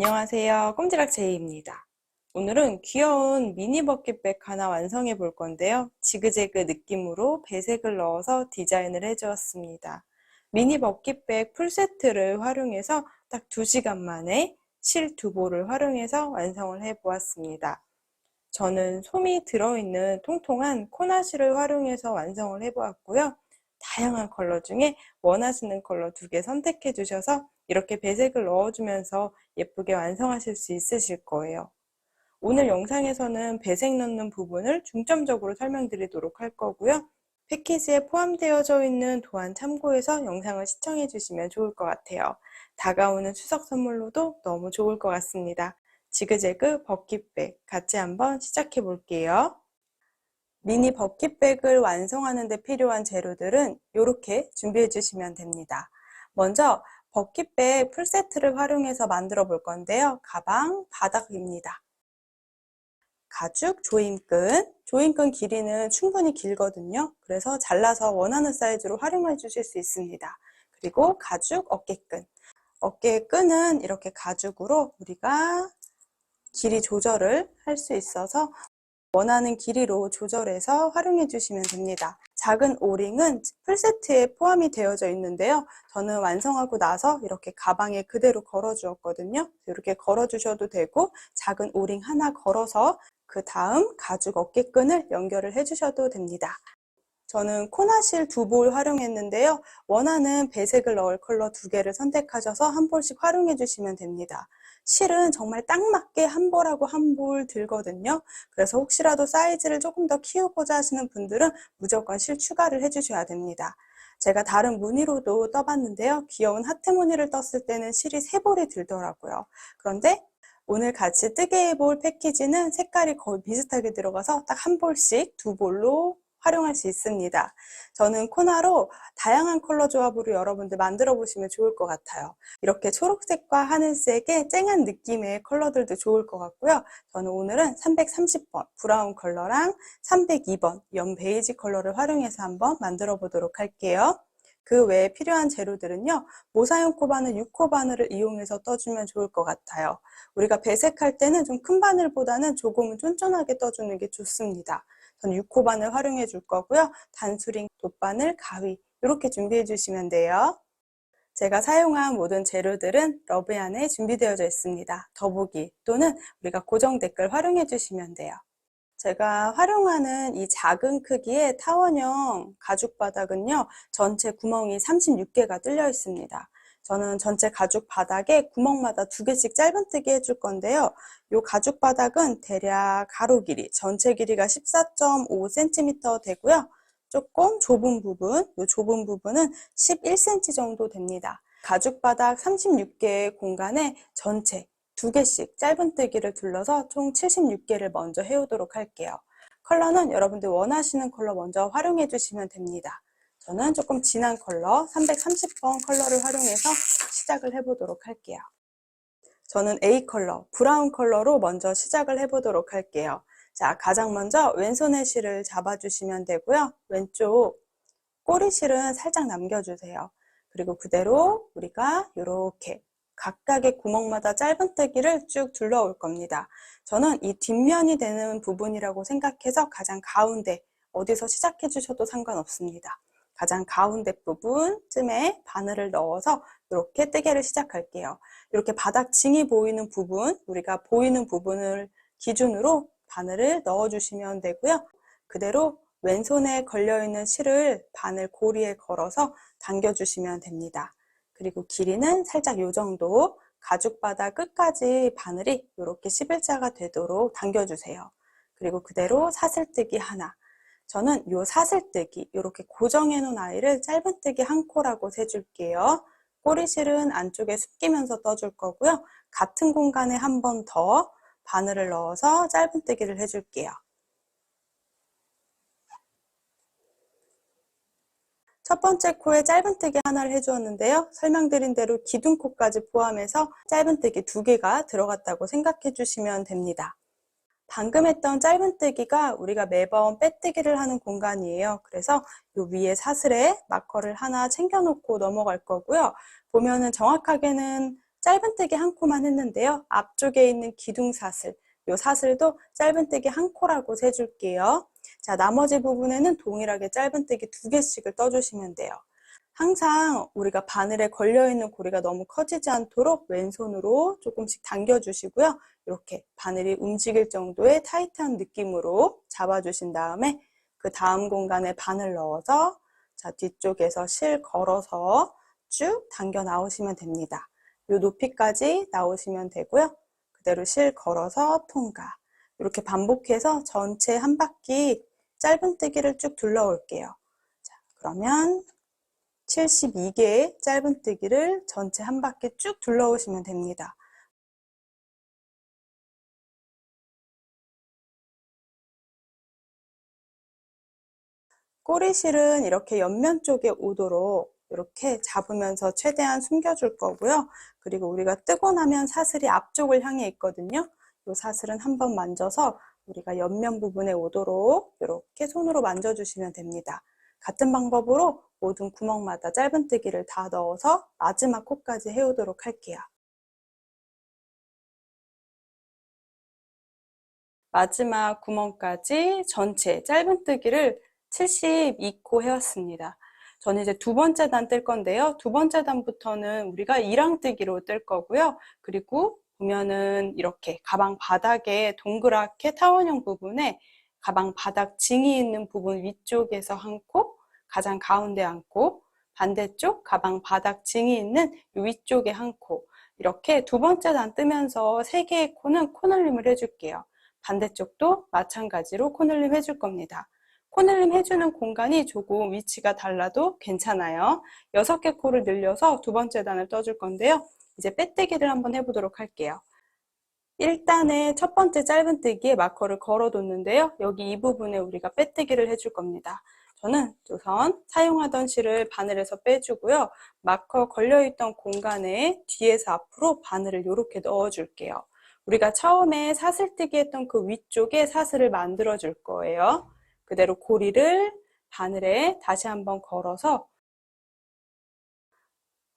안녕하세요. 꼼지락 제이입니다. 오늘은 귀여운 미니 버킷백 하나 완성해 볼 건데요. 지그재그 느낌으로 배색을 넣어서 디자인을 해주었습니다. 미니 버킷백 풀세트를 활용해서 딱 2시간 만에 실 2볼을 활용해서 완성을 해 보았습니다. 저는 솜이 들어있는 통통한 코나시를 활용해서 완성을 해 보았고요. 다양한 컬러 중에 원하시는 컬러 2개 선택해 주셔서 이렇게 배색을 넣어주면서 예쁘게 완성하실 수 있으실 거예요. 오늘 영상에서는 배색 넣는 부분을 중점적으로 설명드리도록 할 거고요. 패키지에 포함되어져 있는 도안 참고해서 영상을 시청해 주시면 좋을 것 같아요. 다가오는 추석 선물로도 너무 좋을 것 같습니다. 지그재그 버킷백 같이 한번 시작해 볼게요. 미니 버킷백을 완성하는 데 필요한 재료들은 이렇게 준비해 주시면 됩니다. 먼저 버킷백 풀세트를 활용해서 만들어 볼 건데요. 가방, 바닥입니다. 가죽, 조임끈 길이는 충분히 길거든요. 그래서 잘라서 원하는 사이즈로 활용해 주실 수 있습니다. 그리고 가죽 어깨끈은 이렇게 가죽으로 우리가 길이 조절을 할 수 있어서 원하는 길이로 조절해서 활용해 주시면 됩니다. 작은 오링은 풀세트에 포함이 되어져 있는데요. 저는 완성하고 나서 이렇게 가방에 그대로 걸어 주었거든요. 이렇게 걸어 주셔도 되고 작은 오링 하나 걸어서 그 다음 가죽 어깨끈을 연결을 해 주셔도 됩니다. 저는 코나실 2볼 활용했는데요. 원하는 배색을 넣을 컬러 2개를 선택하셔서 한 볼씩 활용해 주시면 됩니다. 실은 정말 딱 맞게 한 볼하고 한 볼 들거든요. 그래서 혹시라도 사이즈를 조금 더 키우고자 하시는 분들은 무조건 실 추가를 해주셔야 됩니다. 제가 다른 무늬로도 떠봤는데요. 귀여운 하트 무늬를 떴을 때는 실이 3볼이 들더라고요. 그런데 오늘 같이 뜨게 해볼 패키지는 색깔이 거의 비슷하게 들어가서 딱 한 볼씩 2볼로 활용할 수 있습니다. 저는 코나로 다양한 컬러 조합으로 여러분들 만들어 보시면 좋을 것 같아요. 이렇게 초록색과 하늘색의 쨍한 느낌의 컬러들도 좋을 것 같고요. 저는 오늘은 330번 브라운 컬러랑 302번 연 베이지 컬러를 활용해서 한번 만들어 보도록 할게요. 그 외에 필요한 재료들은요. 모사용 코바늘 6호 바늘을 이용해서 떠주면 좋을 것 같아요. 우리가 배색할 때는 좀 큰 바늘보다는 조금은 쫀쫀하게 떠주는 게 좋습니다. 저는 6호 바늘 활용해 줄 거고요. 단수링, 돗바늘, 가위 이렇게 준비해 주시면 돼요. 제가 사용한 모든 재료들은 러브얀에 준비되어져 있습니다. 더보기 또는 우리가 고정 댓글 활용해 주시면 돼요. 제가 활용하는 이 작은 크기의 타원형 가죽 바닥은요. 전체 구멍이 36개가 뚫려 있습니다. 저는 전체 가죽 바닥에 구멍마다 2개씩 짧은뜨기 해줄 건데요. 이 가죽 바닥은 대략 가로 길이, 전체 길이가 14.5cm 되고요. 조금 좁은 부분, 이 좁은 부분은 11cm 정도 됩니다. 가죽 바닥 36개의 공간에 전체 2개씩 짧은뜨기를 둘러서 총 76개를 먼저 해오도록 할게요. 컬러는 여러분들 원하시는 컬러 먼저 활용해 주시면 됩니다. 저는 조금 진한 컬러 330번 컬러를 활용해서 시작을 해보도록 할게요. 저는 A 컬러, 브라운 컬러로 먼저 시작을 해보도록 할게요. 자, 가장 먼저 왼손의 실을 잡아주시면 되고요. 왼쪽 꼬리실은 살짝 남겨주세요. 그리고 그대로 우리가 이렇게 각각의 구멍마다 짧은뜨기를 쭉 둘러올 겁니다. 저는 이 뒷면이 되는 부분이라고 생각해서 가장 가운데 어디서 시작해 주셔도 상관없습니다. 가장 가운데 부분쯤에 바늘을 넣어서 이렇게 뜨개를 시작할게요. 이렇게 바닥 징이 보이는 부분, 우리가 보이는 부분을 기준으로 바늘을 넣어주시면 되고요. 그대로 왼손에 걸려있는 실을 바늘 고리에 걸어서 당겨주시면 됩니다. 그리고 길이는 살짝 이 정도, 가죽 바닥 끝까지 바늘이 이렇게 11자가 되도록 당겨주세요. 그리고 그대로 사슬뜨기 하나. 저는 이 사슬뜨기, 이렇게 고정해 놓은 아이를 짧은뜨기 한 코라고 세줄게요. 꼬리실은 안쪽에 숙이면서 떠줄 거고요. 같은 공간에 한 번 더 바늘을 넣어서 짧은뜨기를 해줄게요. 첫 번째 코에 짧은뜨기 하나를 해주었는데요. 설명드린 대로 기둥코까지 포함해서 짧은뜨기 2개가 들어갔다고 생각해 주시면 됩니다. 방금 했던 짧은뜨기가 우리가 매번 빼뜨기를 하는 공간이에요. 그래서 이 위에 사슬에 마커를 하나 챙겨놓고 넘어갈 거고요. 보면은 정확하게는 짧은뜨기 한 코만 했는데요. 앞쪽에 있는 기둥사슬, 이 사슬도 짧은뜨기 한 코라고 세줄게요. 자, 나머지 부분에는 동일하게 짧은뜨기 2개씩을 떠주시면 돼요. 항상 우리가 바늘에 걸려있는 고리가 너무 커지지 않도록 왼손으로 조금씩 당겨주시고요. 이렇게 바늘이 움직일 정도의 타이트한 느낌으로 잡아주신 다음에 그 다음 공간에 바늘 넣어서 자, 뒤쪽에서 실 걸어서 쭉 당겨 나오시면 됩니다. 이 높이까지 나오시면 되고요. 그대로 실 걸어서 통과. 이렇게 반복해서 전체 한 바퀴 짧은뜨기를 쭉 둘러올게요. 자, 그러면 72개의 짧은뜨기를 전체 한 바퀴 쭉 둘러오시면 됩니다. 꼬리실은 이렇게 옆면 쪽에 오도록 이렇게 잡으면서 최대한 숨겨줄 거고요. 그리고 우리가 뜨고 나면 사슬이 앞쪽을 향해 있거든요. 이 사슬은 한번 만져서 우리가 옆면 부분에 오도록 이렇게 손으로 만져주시면 됩니다. 같은 방법으로 모든 구멍마다 짧은뜨기를 다 넣어서 마지막 코까지 해오도록 할게요. 마지막 구멍까지 전체 짧은뜨기를 72코 해왔습니다. 저는 이제 두 번째 단 뜰 건데요. 두 번째 단부터는 우리가 이랑뜨기로 뜰 거고요. 그리고 보면은 이렇게 가방 바닥에 동그랗게 타원형 부분에 가방 바닥 징이 있는 부분 위쪽에서 한 코, 가장 가운데 한 코, 반대쪽 가방 바닥 징이 있는 위쪽에 한 코, 이렇게 두 번째 단 뜨면서 3개의 코는 코늘림을 해줄게요. 반대쪽도 마찬가지로 코늘림 해줄 겁니다. 코늘림 해주는 공간이 조금 위치가 달라도 괜찮아요. 6개 코를 늘려서 두 번째 단을 떠줄 건데요. 이제 빼뜨기를 한번 해보도록 할게요. 1단의 첫 번째 짧은뜨기에 마커를 걸어뒀는데요. 여기 이 부분에 우리가 빼뜨기를 해줄 겁니다. 저는 우선 사용하던 실을 바늘에서 빼주고요. 마커 걸려있던 공간에 뒤에서 앞으로 바늘을 이렇게 넣어줄게요. 우리가 처음에 사슬뜨기 했던 그 위쪽에 사슬을 만들어 줄 거예요. 그대로 고리를 바늘에 다시 한번 걸어서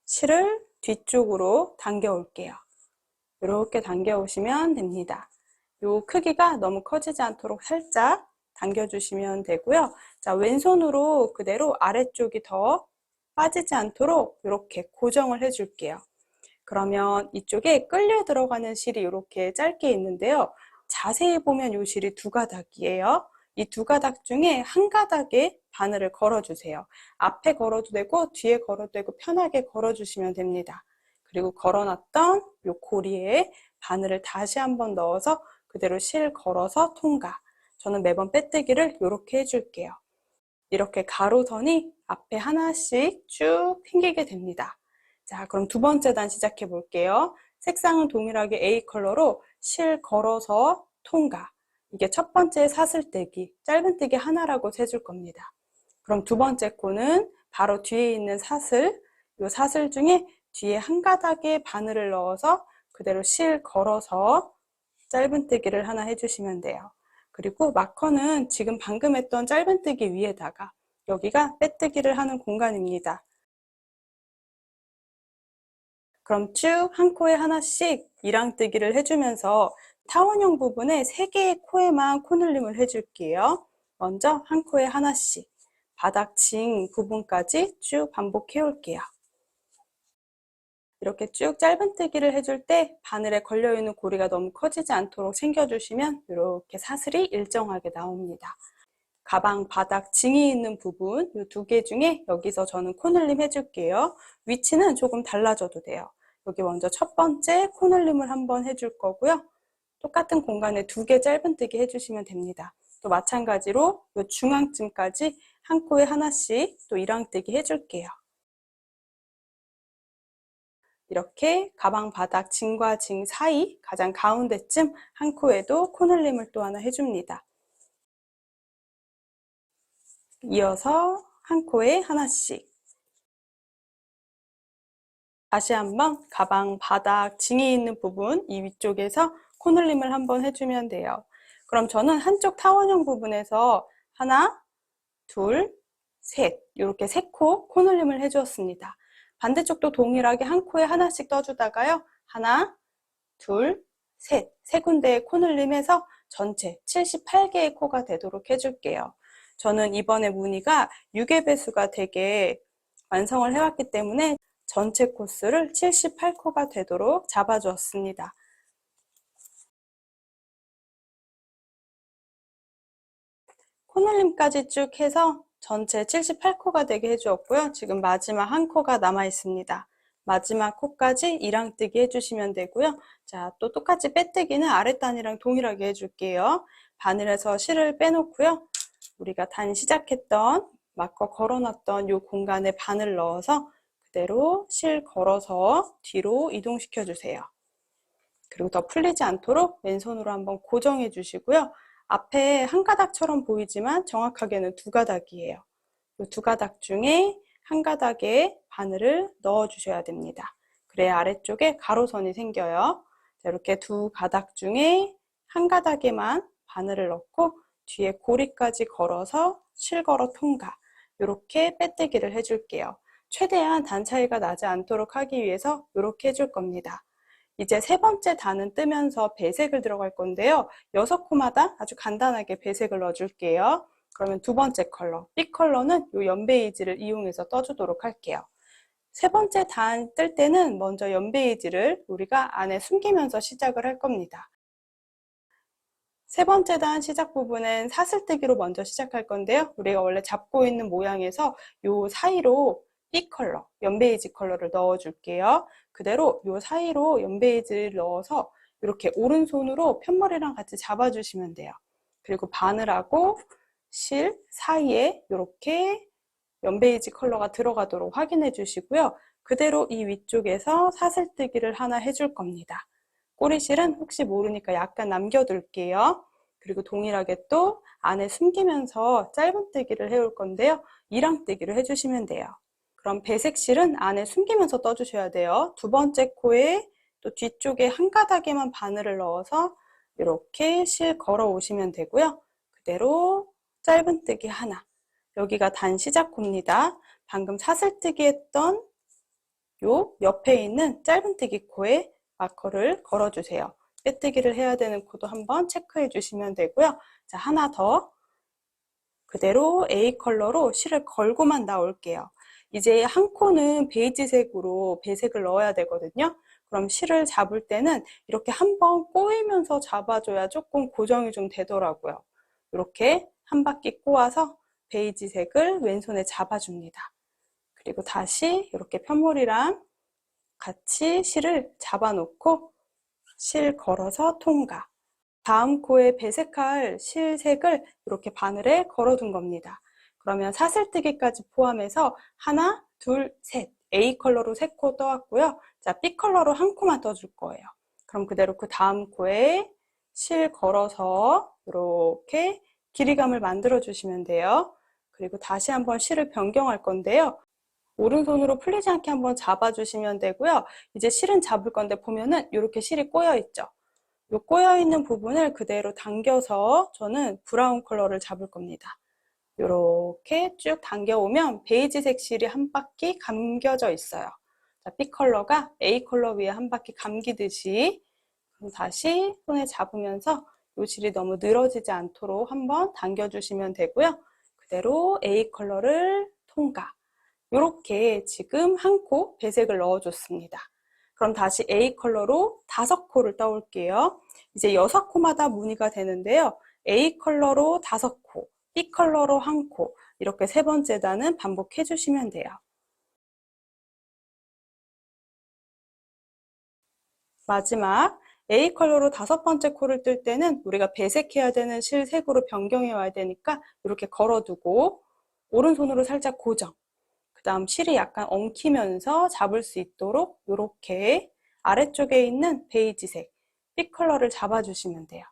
실을 뒤쪽으로 당겨 올게요. 이렇게 당겨 오시면 됩니다. 이 크기가 너무 커지지 않도록 살짝 당겨 주시면 되고요. 자, 왼손으로 그대로 아래쪽이 더 빠지지 않도록 이렇게 고정을 해 줄게요. 그러면 이쪽에 끌려 들어가는 실이 이렇게 짧게 있는데요. 자세히 보면 이 실이 2가닥이에요. 이 2가닥 중에 한 가닥에 바늘을 걸어주세요. 앞에 걸어도 되고 뒤에 걸어도 되고 편하게 걸어주시면 됩니다. 그리고 걸어놨던 이 고리에 바늘을 다시 한번 넣어서 그대로 실 걸어서 통과. 저는 매번 빼뜨기를 이렇게 해줄게요. 이렇게 가로선이 앞에 하나씩 쭉 생기게 됩니다. 자, 그럼 두 번째 단 시작해 볼게요. 색상은 동일하게 A 컬러로 실 걸어서 통과. 이게 첫 번째 사슬뜨기, 짧은뜨기 하나라고 세줄 겁니다. 그럼 두 번째 코는 바로 뒤에 있는 사슬, 이 사슬 중에 뒤에 한 가닥에 바늘을 넣어서 그대로 실 걸어서 짧은뜨기를 하나 해주시면 돼요. 그리고 마커는 지금 방금 했던 짧은뜨기 위에다가 여기가 빼뜨기를 하는 공간입니다. 그럼 쭉 한 코에 하나씩 이랑뜨기를 해주면서 타원형 부분에 3개의 코에만 코늘림을 해줄게요. 먼저 한 코에 하나씩 바닥 징 부분까지 쭉 반복해 올게요. 이렇게 쭉 짧은뜨기를 해줄 때 바늘에 걸려있는 고리가 너무 커지지 않도록 챙겨주시면 이렇게 사슬이 일정하게 나옵니다. 가방 바닥 징이 있는 부분 이 2개 중에 여기서 저는 코늘림 해줄게요. 위치는 조금 달라져도 돼요. 여기 먼저 첫 번째 코늘림을 한번 해줄 거고요. 똑같은 공간에 2개 짧은뜨기 해주시면 됩니다. 또 마찬가지로 이 중앙쯤까지 한 코에 하나씩 또 이랑뜨기 해줄게요. 이렇게 가방 바닥 징과 징 사이 가장 가운데쯤 한 코에도 코늘림을 또 하나 해줍니다. 이어서 한 코에 하나씩. 다시 한번 가방 바닥 징이 있는 부분 이 위쪽에서 코늘림을 한번 해주면 돼요. 그럼 저는 한쪽 타원형 부분에서 하나, 둘, 셋 이렇게 3코 코늘림을 해주었습니다. 반대쪽도 동일하게 한 코에 하나씩 떠주다가요. 하나, 둘, 셋. 세 군데의 코늘림해서 전체 78개의 코가 되도록 해줄게요. 저는 이번에 무늬가 6의 배수가 되게 완성을 해왔기 때문에 전체 코스를 78코가 되도록 잡아주었습니다. 코늘림까지 쭉 해서 전체 78코가 되게 해주었고요. 지금 마지막 한 코가 남아 있습니다. 마지막 코까지 이랑뜨기 해주시면 되고요. 자, 또 똑같이 빼뜨기는 아랫단이랑 동일하게 해줄게요. 바늘에서 실을 빼놓고요. 우리가 단 시작했던 마커 걸어놨던 이 공간에 바늘 넣어서 그대로 실 걸어서 뒤로 이동시켜 주세요. 그리고 더 풀리지 않도록 왼손으로 한번 고정해 주시고요. 앞에 한 가닥처럼 보이지만 정확하게는 두 가닥이에요. 이 두 가닥 중에 한 가닥에 바늘을 넣어 주셔야 됩니다. 그래야 아래쪽에 가로선이 생겨요. 자, 이렇게 두 가닥 중에 한 가닥에만 바늘을 넣고 뒤에 고리까지 걸어서 실걸어 통과. 이렇게 빼뜨기를 해줄게요. 최대한 단 차이가 나지 않도록 하기 위해서 이렇게 해줄 겁니다. 이제 세 번째 단은 뜨면서 배색을 들어갈 건데요. 6코마다 아주 간단하게 배색을 넣어줄게요. 그러면 두 번째 컬러, B 컬러는 이 연베이지를 이용해서 떠주도록 할게요. 세 번째 단 뜰 때는 먼저 연베이지를 우리가 안에 숨기면서 시작을 할 겁니다. 세 번째 단 시작 부분은 사슬뜨기로 먼저 시작할 건데요. 우리가 원래 잡고 있는 모양에서 이 사이로 B 컬러, 연베이지 컬러를 넣어줄게요. 그대로 이 사이로 연베이지를 넣어서 이렇게 오른손으로 편머리랑 같이 잡아주시면 돼요. 그리고 바늘하고 실 사이에 이렇게 연베이지 컬러가 들어가도록 확인해 주시고요. 그대로 이 위쪽에서 사슬뜨기를 하나 해줄 겁니다. 꼬리실은 혹시 모르니까 약간 남겨둘게요. 그리고 동일하게 또 안에 숨기면서 짧은뜨기를 해올 건데요. 이랑뜨기를 해주시면 돼요. 그럼 배색실은 안에 숨기면서 떠주셔야 돼요. 두 번째 코에 또 뒤쪽에 한 가닥에만 바늘을 넣어서 이렇게 실 걸어 오시면 되고요. 그대로 짧은뜨기 하나. 여기가 단 시작 코입니다. 방금 사슬뜨기 했던 요 옆에 있는 짧은뜨기 코에 마커를 걸어주세요. 빼뜨기를 해야 되는 코도 한번 체크해 주시면 되고요. 자, 하나 더. 그대로 A 컬러로 실을 걸고만 나올게요. 이제 한 코는 베이지색으로 배색을 넣어야 되거든요. 그럼 실을 잡을 때는 이렇게 한번 꼬이면서 잡아줘야 조금 고정이 좀 되더라고요. 이렇게 한 바퀴 꼬아서 베이지색을 왼손에 잡아줍니다. 그리고 다시 이렇게 편물이랑 같이 실을 잡아놓고 실 걸어서 통과. 다음 코에 배색할 실색을 이렇게 바늘에 걸어둔 겁니다. 그러면 사슬뜨기까지 포함해서 하나, 둘, 셋. A 컬러로 3코 떠왔고요. 자, B 컬러로 한 코만 떠줄 거예요. 그럼 그대로 그 다음 코에 실 걸어서 이렇게 길이감을 만들어 주시면 돼요. 그리고 다시 한번 실을 변경할 건데요. 오른손으로 풀리지 않게 한번 잡아주시면 되고요. 이제 실은 잡을 건데 보면은 이렇게 실이 꼬여 있죠. 이 꼬여 있는 부분을 그대로 당겨서 저는 브라운 컬러를 잡을 겁니다. 이렇게 쭉 당겨오면 베이지색 실이 한 바퀴 감겨져 있어요. 자, B 컬러가 A 컬러 위에 한 바퀴 감기듯이 그럼 다시 손에 잡으면서 이 실이 너무 늘어지지 않도록 한번 당겨주시면 되고요. 그대로 A 컬러를 통과. 이렇게 지금 한 코 배색을 넣어줬습니다. 그럼 다시 A 컬러로 5코를 떠올게요. 이제 6코마다 무늬가 되는데요. A 컬러로 5코, B 컬러로 1코, 이렇게 세 번째 단은 반복해 주시면 돼요. 마지막 A 컬러로 5번째 코를 뜰 때는 우리가 배색해야 되는 실색으로 변경해 와야 되니까 이렇게 걸어두고 오른손으로 살짝 고정. 그 다음 실이 약간 엉키면서 잡을 수 있도록 이렇게 아래쪽에 있는 베이지색 B 컬러를 잡아주시면 돼요.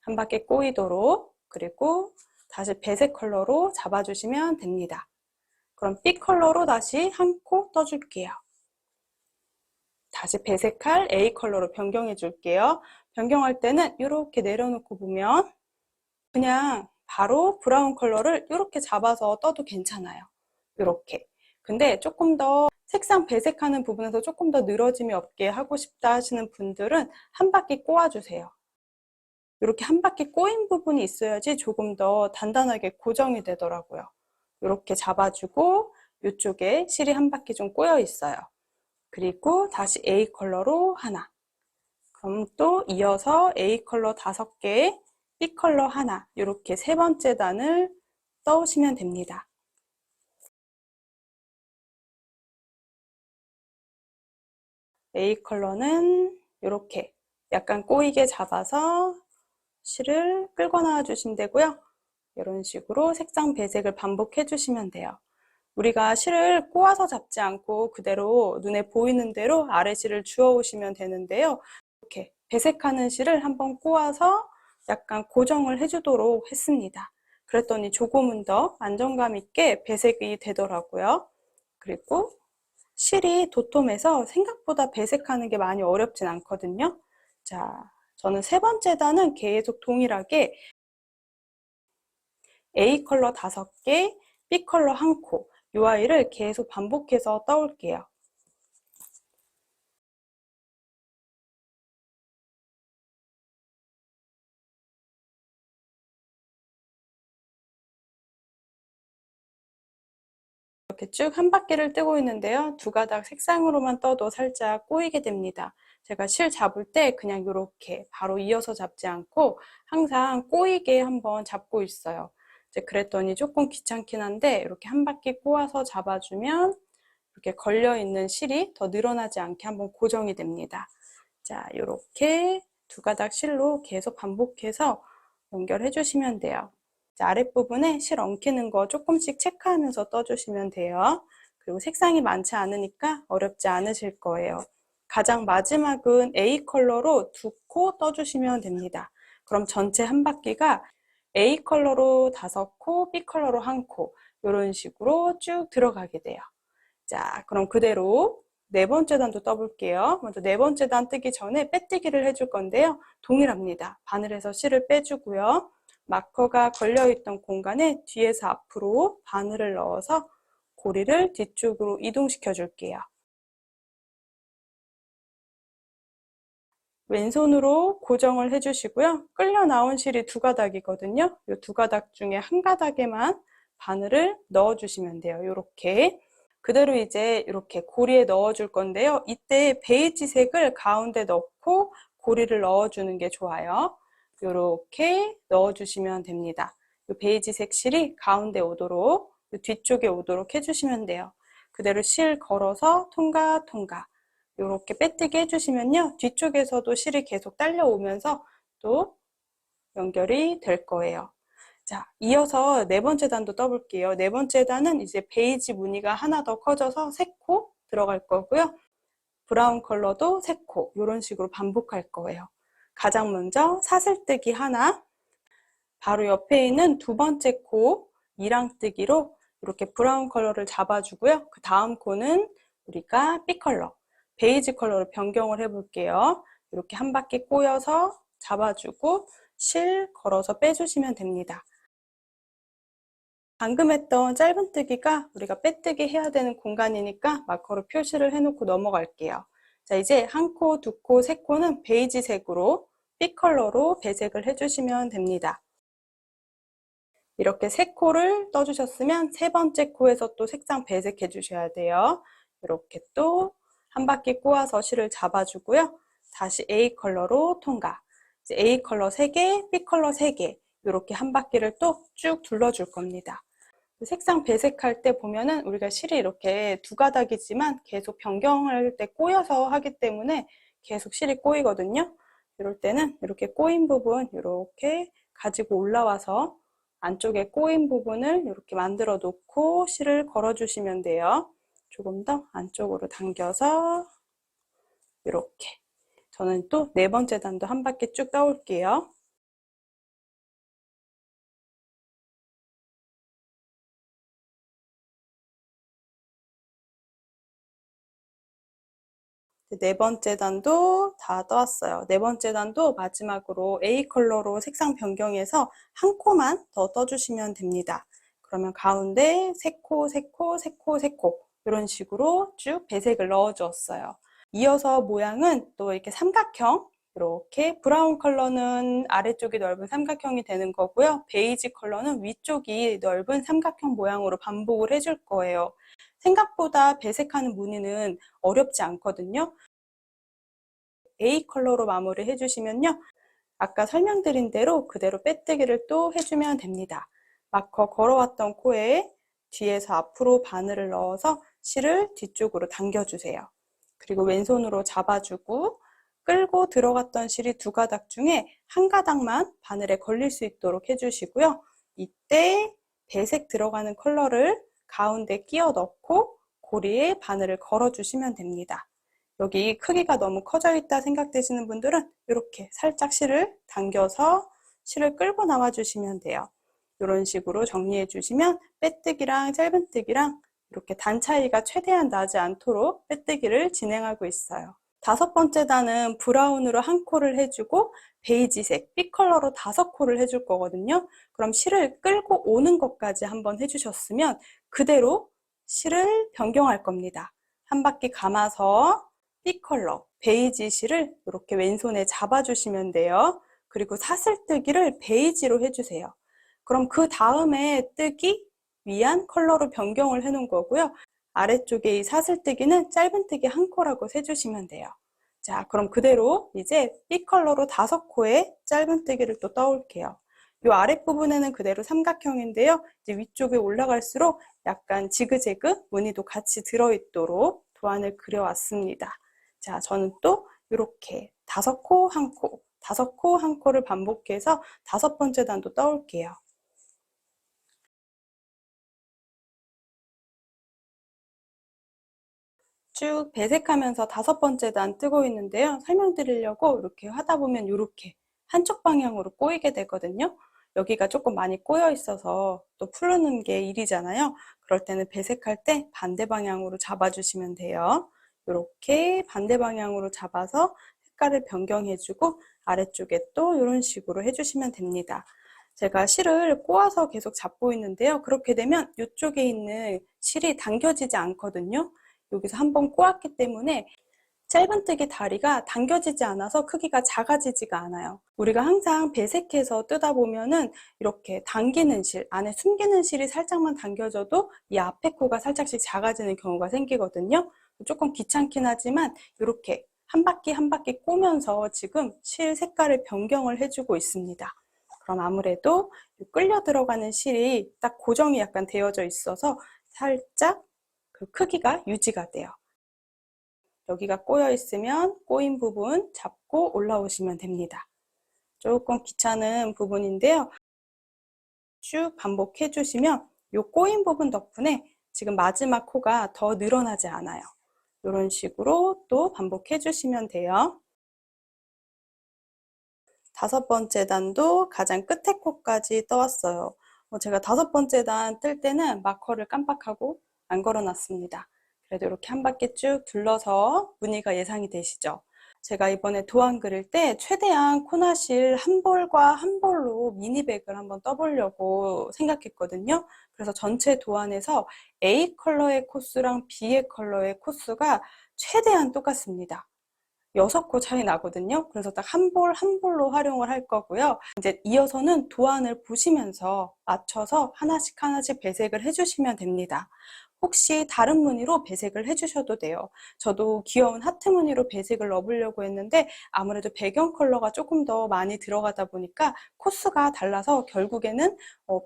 한 바퀴 꼬이도록. 그리고 다시 배색 컬러로 잡아주시면 됩니다. 그럼 B 컬러로 다시 한 코 떠줄게요. 다시 배색할 A 컬러로 변경해 줄게요. 변경할 때는 이렇게 내려놓고 보면 그냥 바로 브라운 컬러를 이렇게 잡아서 떠도 괜찮아요. 이렇게. 근데 조금 더 색상 배색하는 부분에서 조금 더 늘어짐이 없게 하고 싶다 하시는 분들은 한 바퀴 꼬아주세요. 이렇게 한 바퀴 꼬인 부분이 있어야지 조금 더 단단하게 고정이 되더라고요. 이렇게 잡아주고 이쪽에 실이 한 바퀴 좀 꼬여 있어요. 그리고 다시 A 컬러로 하나. 그럼 또 이어서 A 컬러 5개, B 컬러 하나. 이렇게 세 번째 단을 떠오시면 됩니다. A 컬러는 이렇게 약간 꼬이게 잡아서 실을 끌고 나와 주시면 되고요. 이런 식으로 색상 배색을 반복해 주시면 돼요. 우리가 실을 꼬아서 잡지 않고 그대로 눈에 보이는 대로 아래 실을 주워 오시면 되는데요. 이렇게 배색하는 실을 한번 꼬아서 약간 고정을 해주도록 했습니다. 그랬더니 조금은 더 안정감 있게 배색이 되더라고요. 그리고 실이 도톰해서 생각보다 배색하는 게 많이 어렵진 않거든요. 자, 저는 세 번째 단은 계속 동일하게 A 컬러 5개, B 컬러 1코 이 아이를 계속 반복해서 떠올게요. 이렇게 쭉 한 바퀴를 뜨고 있는데요. 두 가닥 색상으로만 떠도 살짝 꼬이게 됩니다. 제가 실 잡을 때 그냥 이렇게 바로 이어서 잡지 않고 항상 꼬이게 한번 잡고 있어요. 이제 그랬더니 조금 귀찮긴 한데 이렇게 한 바퀴 꼬아서 잡아주면 이렇게 걸려있는 실이 더 늘어나지 않게 한번 고정이 됩니다. 자, 이렇게 두 가닥 실로 계속 반복해서 연결해 주시면 돼요. 아랫부분에 실 엉키는 거 조금씩 체크하면서 떠주시면 돼요. 그리고 색상이 많지 않으니까 어렵지 않으실 거예요. 가장 마지막은 A 컬러로 2코 떠주시면 됩니다. 그럼 전체 한 바퀴가 A 컬러로 5코, B 컬러로 1코 이런 식으로 쭉 들어가게 돼요. 자, 그럼 그대로 네 번째 단도 떠볼게요. 먼저 네 번째 단 뜨기 전에 빼뜨기를 해줄 건데요. 동일합니다. 바늘에서 실을 빼주고요. 마커가 걸려있던 공간에 뒤에서 앞으로 바늘을 넣어서 고리를 뒤쪽으로 이동시켜 줄게요. 왼손으로 고정을 해주시고요. 끌려 나온 실이 두 가닥이거든요. 이 두 가닥 중에 한 가닥에만 바늘을 넣어주시면 돼요. 이렇게. 그대로 이제 이렇게 고리에 넣어줄 건데요. 이때 베이지색을 가운데 넣고 고리를 넣어주는 게 좋아요. 이렇게 넣어주시면 됩니다. 이 베이지색 실이 가운데 오도록, 뒤쪽에 오도록 해주시면 돼요. 그대로 실 걸어서 통과, 통과. 이렇게 빼뜨기 해주시면요. 뒤쪽에서도 실이 계속 딸려오면서 또 연결이 될 거예요. 자, 이어서 네 번째 단도 떠볼게요. 네 번째 단은 이제 베이지 무늬가 하나 더 커져서 3코 들어갈 거고요. 브라운 컬러도 3코 이런 식으로 반복할 거예요. 가장 먼저 사슬뜨기 하나, 바로 옆에 있는 두 번째 코 이랑뜨기로 이렇게 브라운 컬러를 잡아주고요. 그 다음 코는 우리가 B 컬러, 베이지 컬러로 변경을 해볼게요. 이렇게 한 바퀴 꼬여서 잡아주고 실 걸어서 빼주시면 됩니다. 방금 했던 짧은뜨기가 우리가 빼뜨기 해야 되는 공간이니까 마커로 표시를 해놓고 넘어갈게요. 자, 이제 한 코, 두 코, 세 코는 베이지색으로 B 컬러로 배색을 해주시면 됩니다. 이렇게 세 코를 떠주셨으면 세 번째 코에서 또 색상 배색해 주셔야 돼요. 이렇게 또 한 바퀴 꼬아서 실을 잡아주고요. 다시 A 컬러로 통과. 이제 A 컬러 3개, B 컬러 3개 이렇게 한 바퀴를 또 쭉 둘러줄 겁니다. 색상 배색할 때 보면은 우리가 실이 이렇게 두 가닥이지만 계속 변경할 때 꼬여서 하기 때문에 계속 실이 꼬이거든요. 이럴 때는 이렇게 꼬인 부분 이렇게 가지고 올라와서 안쪽에 꼬인 부분을 이렇게 만들어 놓고 실을 걸어 주시면 돼요. 조금 더 안쪽으로 당겨서 이렇게. 저는 또 네 번째 단도 한 바퀴 쭉 떠올게요. 네 번째 단도 다 떠왔어요. 네 번째 단도 마지막으로 A 컬러로 색상 변경해서 한 코만 더 떠주시면 됩니다. 그러면 가운데 세 코, 세 코, 세 코, 세 코 이런 식으로 쭉 배색을 넣어 주었어요. 이어서 모양은 또 이렇게 삼각형, 이렇게 브라운 컬러는 아래쪽이 넓은 삼각형이 되는 거고요. 베이지 컬러는 위쪽이 넓은 삼각형 모양으로 반복을 해줄 거예요. 생각보다 배색하는 무늬는 어렵지 않거든요. A 컬러로 마무리 해주시면요. 아까 설명드린 대로 그대로 빼뜨기를 또 해주면 됩니다. 마커 걸어왔던 코에 뒤에서 앞으로 바늘을 넣어서 실을 뒤쪽으로 당겨주세요. 그리고 왼손으로 잡아주고 끌고 들어갔던 실이 두 가닥 중에 한 가닥만 바늘에 걸릴 수 있도록 해주시고요. 이때 배색 들어가는 컬러를 가운데 끼워 넣고 고리에 바늘을 걸어주시면 됩니다. 여기 크기가 너무 커져 있다 생각되시는 분들은 이렇게 살짝 실을 당겨서 실을 끌고 나와 주시면 돼요. 이런 식으로 정리해 주시면 빼뜨기랑 짧은뜨기랑 이렇게 단 차이가 최대한 나지 않도록 빼뜨기를 진행하고 있어요. 다섯 번째 단은 브라운으로 한 코를 해주고 베이지색, 삐컬러로 5코를 해줄 거거든요. 그럼 실을 끌고 오는 것까지 한번 해주셨으면 그대로 실을 변경할 겁니다. 한 바퀴 감아서 삐컬러, 베이지 실을 이렇게 왼손에 잡아주시면 돼요. 그리고 사슬뜨기를 베이지로 해주세요. 그럼 그 다음에 뜨기 위한 컬러로 변경을 해놓은 거고요. 아래쪽에 이 사슬뜨기는 짧은뜨기 한 코라고 세주시면 돼요. 자, 그럼 그대로 이제 B컬러로 5코의 짧은뜨기를 또 떠올게요. 이 아랫부분에는 그대로 삼각형인데요. 이제 위쪽에 올라갈수록 약간 지그재그 무늬도 같이 들어있도록 도안을 그려왔습니다. 자, 저는 또 이렇게 5코, 1코, 5코, 1코를 반복해서 5번째 단도 떠올게요. 쭉 배색하면서 5번째 단 뜨고 있는데요. 설명드리려고 이렇게 하다 보면 이렇게 한쪽 방향으로 꼬이게 되거든요. 여기가 조금 많이 꼬여 있어서 또 풀는 게 일이잖아요. 그럴 때는 배색할 때 반대 방향으로 잡아주시면 돼요. 이렇게 반대 방향으로 잡아서 색깔을 변경해주고 아래쪽에 또 이런 식으로 해주시면 됩니다. 제가 실을 꼬아서 계속 잡고 있는데요. 그렇게 되면 이쪽에 있는 실이 당겨지지 않거든요. 여기서 한번 꼬았기 때문에 짧은뜨기 다리가 당겨지지 않아서 크기가 작아지지가 않아요. 우리가 항상 배색해서 뜨다 보면은 이렇게 당기는 실, 안에 숨기는 실이 살짝만 당겨져도 이 앞에 코가 살짝씩 작아지는 경우가 생기거든요. 조금 귀찮긴 하지만 이렇게 한 바퀴 한 바퀴 꼬면서 지금 실 색깔을 변경을 해주고 있습니다. 그럼 아무래도 끌려 들어가는 실이 딱 고정이 약간 되어져 있어서 살짝 그 크기가 유지가 돼요. 여기가 꼬여 있으면 꼬인 부분 잡고 올라오시면 됩니다. 조금 귀찮은 부분인데요. 쭉 반복해 주시면 이 꼬인 부분 덕분에 지금 마지막 코가 더 늘어나지 않아요. 이런 식으로 또 반복해 주시면 돼요. 5번째 단도 가장 끝에 코까지 떠왔어요. 제가 5번째 단 뜰 때는 마커를 깜빡하고 안 걸어놨습니다. 그래도 이렇게 한 바퀴 쭉 둘러서 무늬가 예상이 되시죠? 제가 이번에 도안 그릴 때 최대한 코나실 한 볼과 한 볼로 미니백을 한번 떠보려고 생각했거든요. 그래서 전체 도안에서 A 컬러의 코스랑 B 컬러의 코스가 최대한 똑같습니다. 6코 차이 나거든요. 그래서 딱 한 볼 한 볼로 활용을 할 거고요. 이제 이어서는 도안을 보시면서 맞춰서 하나씩 하나씩 배색을 해주시면 됩니다. 혹시 다른 무늬로 배색을 해주셔도 돼요. 저도 귀여운 하트 무늬로 배색을 넣어보려고 했는데 아무래도 배경 컬러가 조금 더 많이 들어가다 보니까 코스가 달라서 결국에는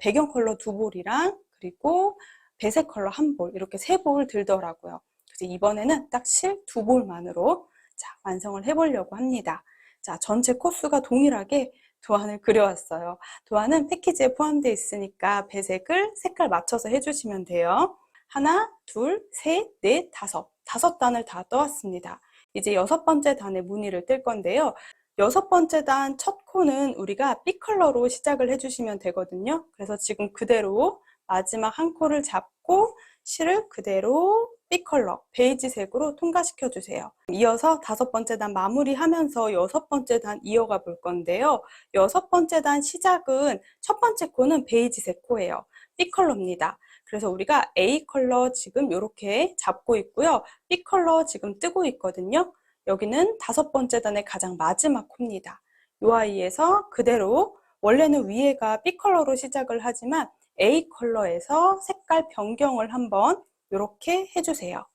배경 컬러 2볼이랑 그리고 배색 컬러 1볼 이렇게 3볼 들더라고요. 그래서 이번에는 딱 실 2볼만으로 자, 완성을 해보려고 합니다. 자, 전체 코스가 동일하게 도안을 그려왔어요. 도안은 패키지에 포함되어 있으니까 배색을 색깔 맞춰서 해주시면 돼요. 하나, 둘, 셋, 넷, 5 단을 다 떠왔습니다. 이제 6번째 단의 무늬를 뜰 건데요. 6번째 단 첫 코는 우리가 B 컬러로 시작을 해주시면 되거든요. 그래서 지금 그대로 마지막 한 코를 잡고 실을 그대로 B 컬러, 베이지색으로 통과시켜 주세요. 이어서 5번째 단 마무리하면서 6번째 단 이어가 볼 건데요. 6번째 단 시작은 첫 번째 코는 베이지색 코예요. B 컬러입니다. 그래서 우리가 A 컬러 지금 이렇게 잡고 있고요. B 컬러 지금 뜨고 있거든요. 여기는 5번째 단의 가장 마지막 코입니다. 이 아이에서 그대로 원래는 위에가 B 컬러로 시작을 하지만 A 컬러에서 색깔 변경을 한번 이렇게 해주세요.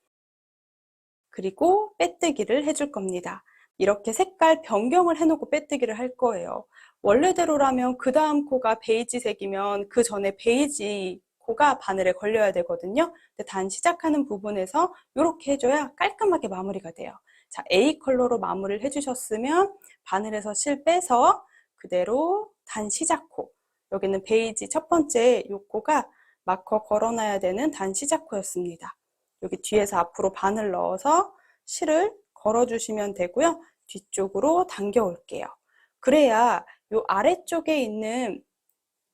그리고 빼뜨기를 해줄 겁니다. 이렇게 색깔 변경을 해놓고 빼뜨기를 할 거예요. 원래대로라면 그 다음 코가 베이지색이면 그 전에 베이지 코가 바늘에 걸려야 되거든요. 근데 단 시작하는 부분에서 이렇게 해줘야 깔끔하게 마무리가 돼요. 자, A 컬러로 마무리를 해주셨으면 바늘에서 실 빼서 그대로 단 시작 코, 여기는 베이지 첫 번째 이 코가 마커 걸어놔야 되는 단 시작 코였습니다. 여기 뒤에서 앞으로 바늘 넣어서 실을 걸어주시면 되고요. 뒤쪽으로 당겨 올게요. 그래야 이 아래쪽에 있는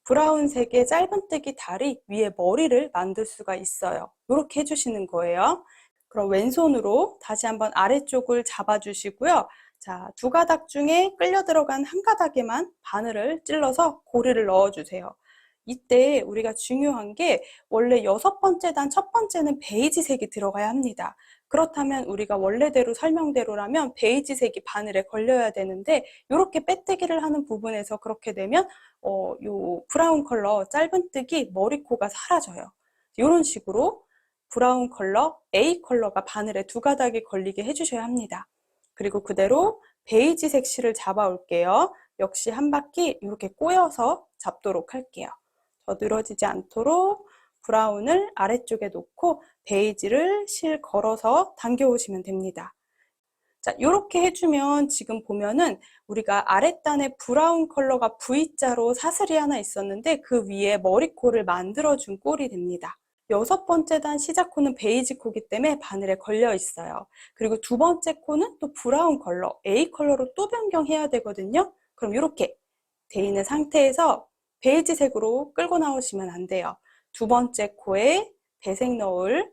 브라운색의 짧은뜨기 다리 위에 머리를 만들 수가 있어요. 이렇게 해주시는 거예요. 그럼 왼손으로 다시 한번 아래쪽을 잡아주시고요. 자, 두 가닥 중에 끌려 들어간 한 가닥에만 바늘을 찔러서 고리를 넣어주세요. 이때 우리가 중요한 게 원래 6번째 단 첫 번째는 베이지색이 들어가야 합니다. 그렇다면 우리가 원래대로 설명대로라면 베이지색이 바늘에 걸려야 되는데 이렇게 빼뜨기를 하는 부분에서 그렇게 되면 요 브라운 컬러 짧은뜨기 머리코가 사라져요. 이런 식으로 브라운 컬러, A 컬러가 바늘에 두 가닥이 걸리게 해주셔야 합니다. 그리고 그대로 베이지색 실을 잡아 올게요. 역시 한 바퀴 이렇게 꼬여서 잡도록 할게요. 더 늘어지지 않도록 브라운을 아래쪽에 놓고 베이지를 실 걸어서 당겨 오시면 됩니다. 자, 이렇게 해주면 지금 보면은 우리가 아랫단에 브라운 컬러가 V자로 사슬이 하나 있었는데 그 위에 머리코를 만들어준 꼴이 됩니다. 6번째 단 시작 코는 베이지 코기 때문에 바늘에 걸려 있어요. 그리고 두 번째 코는 또 브라운 컬러, A 컬러로 또 변경해야 되거든요. 그럼 이렇게 돼 있는 상태에서 베이지색으로 끌고 나오시면 안 돼요. 두 번째 코에 배색 넣을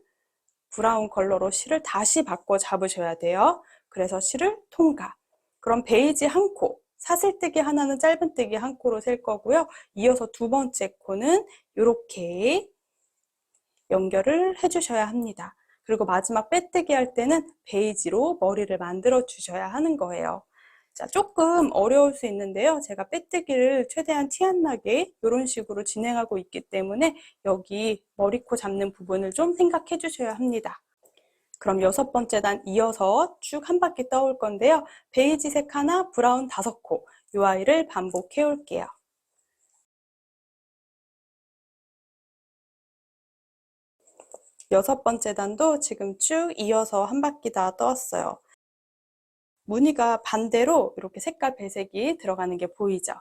브라운 컬러로 실을 다시 바꿔 잡으셔야 돼요. 그래서 실을 통과. 그럼 베이지 한 코, 사슬뜨기 하나는 짧은뜨기 한 코로 셀 거고요. 이어서 두 번째 코는 이렇게 연결을 해주셔야 합니다. 그리고 마지막 빼뜨기 할 때는 베이지로 머리를 만들어 주셔야 하는 거예요. 자, 조금 어려울 수 있는데요. 제가 빼뜨기를 최대한 티 안 나게 이런 식으로 진행하고 있기 때문에 여기 머리코 잡는 부분을 좀 생각해 주셔야 합니다. 그럼 6번째 단 이어서 쭉 한 바퀴 떠올 건데요. 베이지색 하나, 브라운 5코, 이 아이를 반복해 올게요. 6번째 단도 지금 쭉 이어서 한 바퀴 다 떠왔어요. 무늬가 반대로 이렇게 색깔 배색이 들어가는 게 보이죠?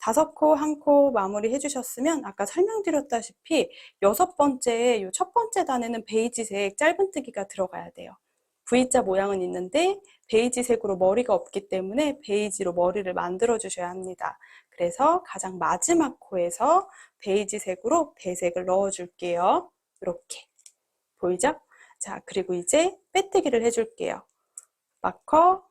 5코, 1코 마무리 해주셨으면 아까 설명드렸다시피 6번째, 요 첫 번째 단에는 베이지색 짧은뜨기가 들어가야 돼요. V자 모양은 있는데 베이지색으로 머리가 없기 때문에 베이지로 머리를 만들어 주셔야 합니다. 그래서 가장 마지막 코에서 베이지색으로 배색을 넣어 줄게요. 이렇게 보이죠? 자, 그리고 이제 빼뜨기를 해줄게요. 마커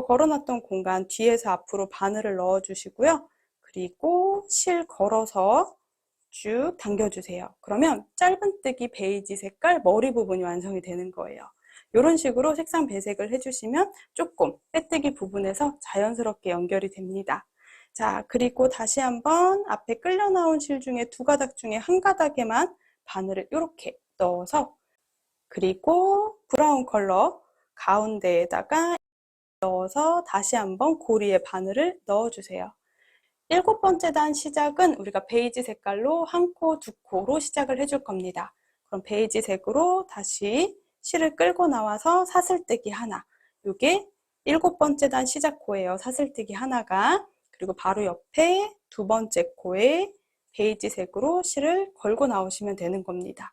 걸어놨던 공간 뒤에서 앞으로 바늘을 넣어 주시고요. 그리고 실 걸어서 쭉 당겨주세요. 그러면 짧은뜨기 베이지 색깔 머리 부분이 완성이 되는 거예요. 이런 식으로 색상 배색을 해주시면 조금 빼뜨기 부분에서 자연스럽게 연결이 됩니다. 자, 그리고 다시 한번 앞에 끌려 나온 실 중에 두 가닥 중에 한 가닥에만 바늘을 이렇게 넣어서 그리고 브라운 컬러 가운데에다가 넣어서 다시 한번 고리에 바늘을 넣어주세요. 7번째 단 시작은 우리가 베이지 색깔로 한 코, 두 코로 시작을 해줄 겁니다. 그럼 베이지색으로 다시 실을 끌고 나와서 사슬뜨기 하나. 이게 7번째 단 시작 코예요. 사슬뜨기 하나가. 그리고 바로 옆에 두 번째 코에 베이지색으로 실을 걸고 나오시면 되는 겁니다.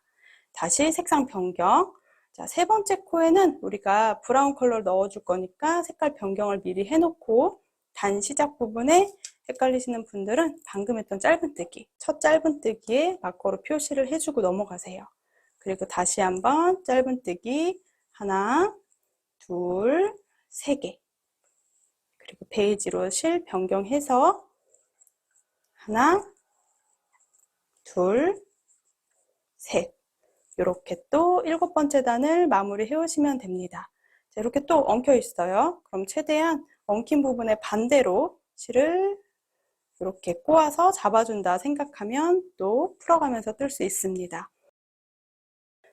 다시 색상 변경. 자, 세 번째 코에는 우리가 브라운 컬러를 넣어줄 거니까 색깔 변경을 미리 해놓고 단 시작 부분에 헷갈리시는 분들은 방금 했던 짧은뜨기, 첫 짧은뜨기에 마커로 표시를 해주고 넘어가세요. 그리고 다시 한번 짧은뜨기 하나, 둘, 세 개. 그리고 베이지로 실 변경해서 하나, 둘, 셋. 이렇게 또 7번째 단을 마무리 해오시면 됩니다. 자, 이렇게 또 엉켜 있어요. 그럼 최대한 엉킨 부분에 반대로 실을 이렇게 꼬아서 잡아준다 생각하면 또 풀어가면서 뜰 수 있습니다.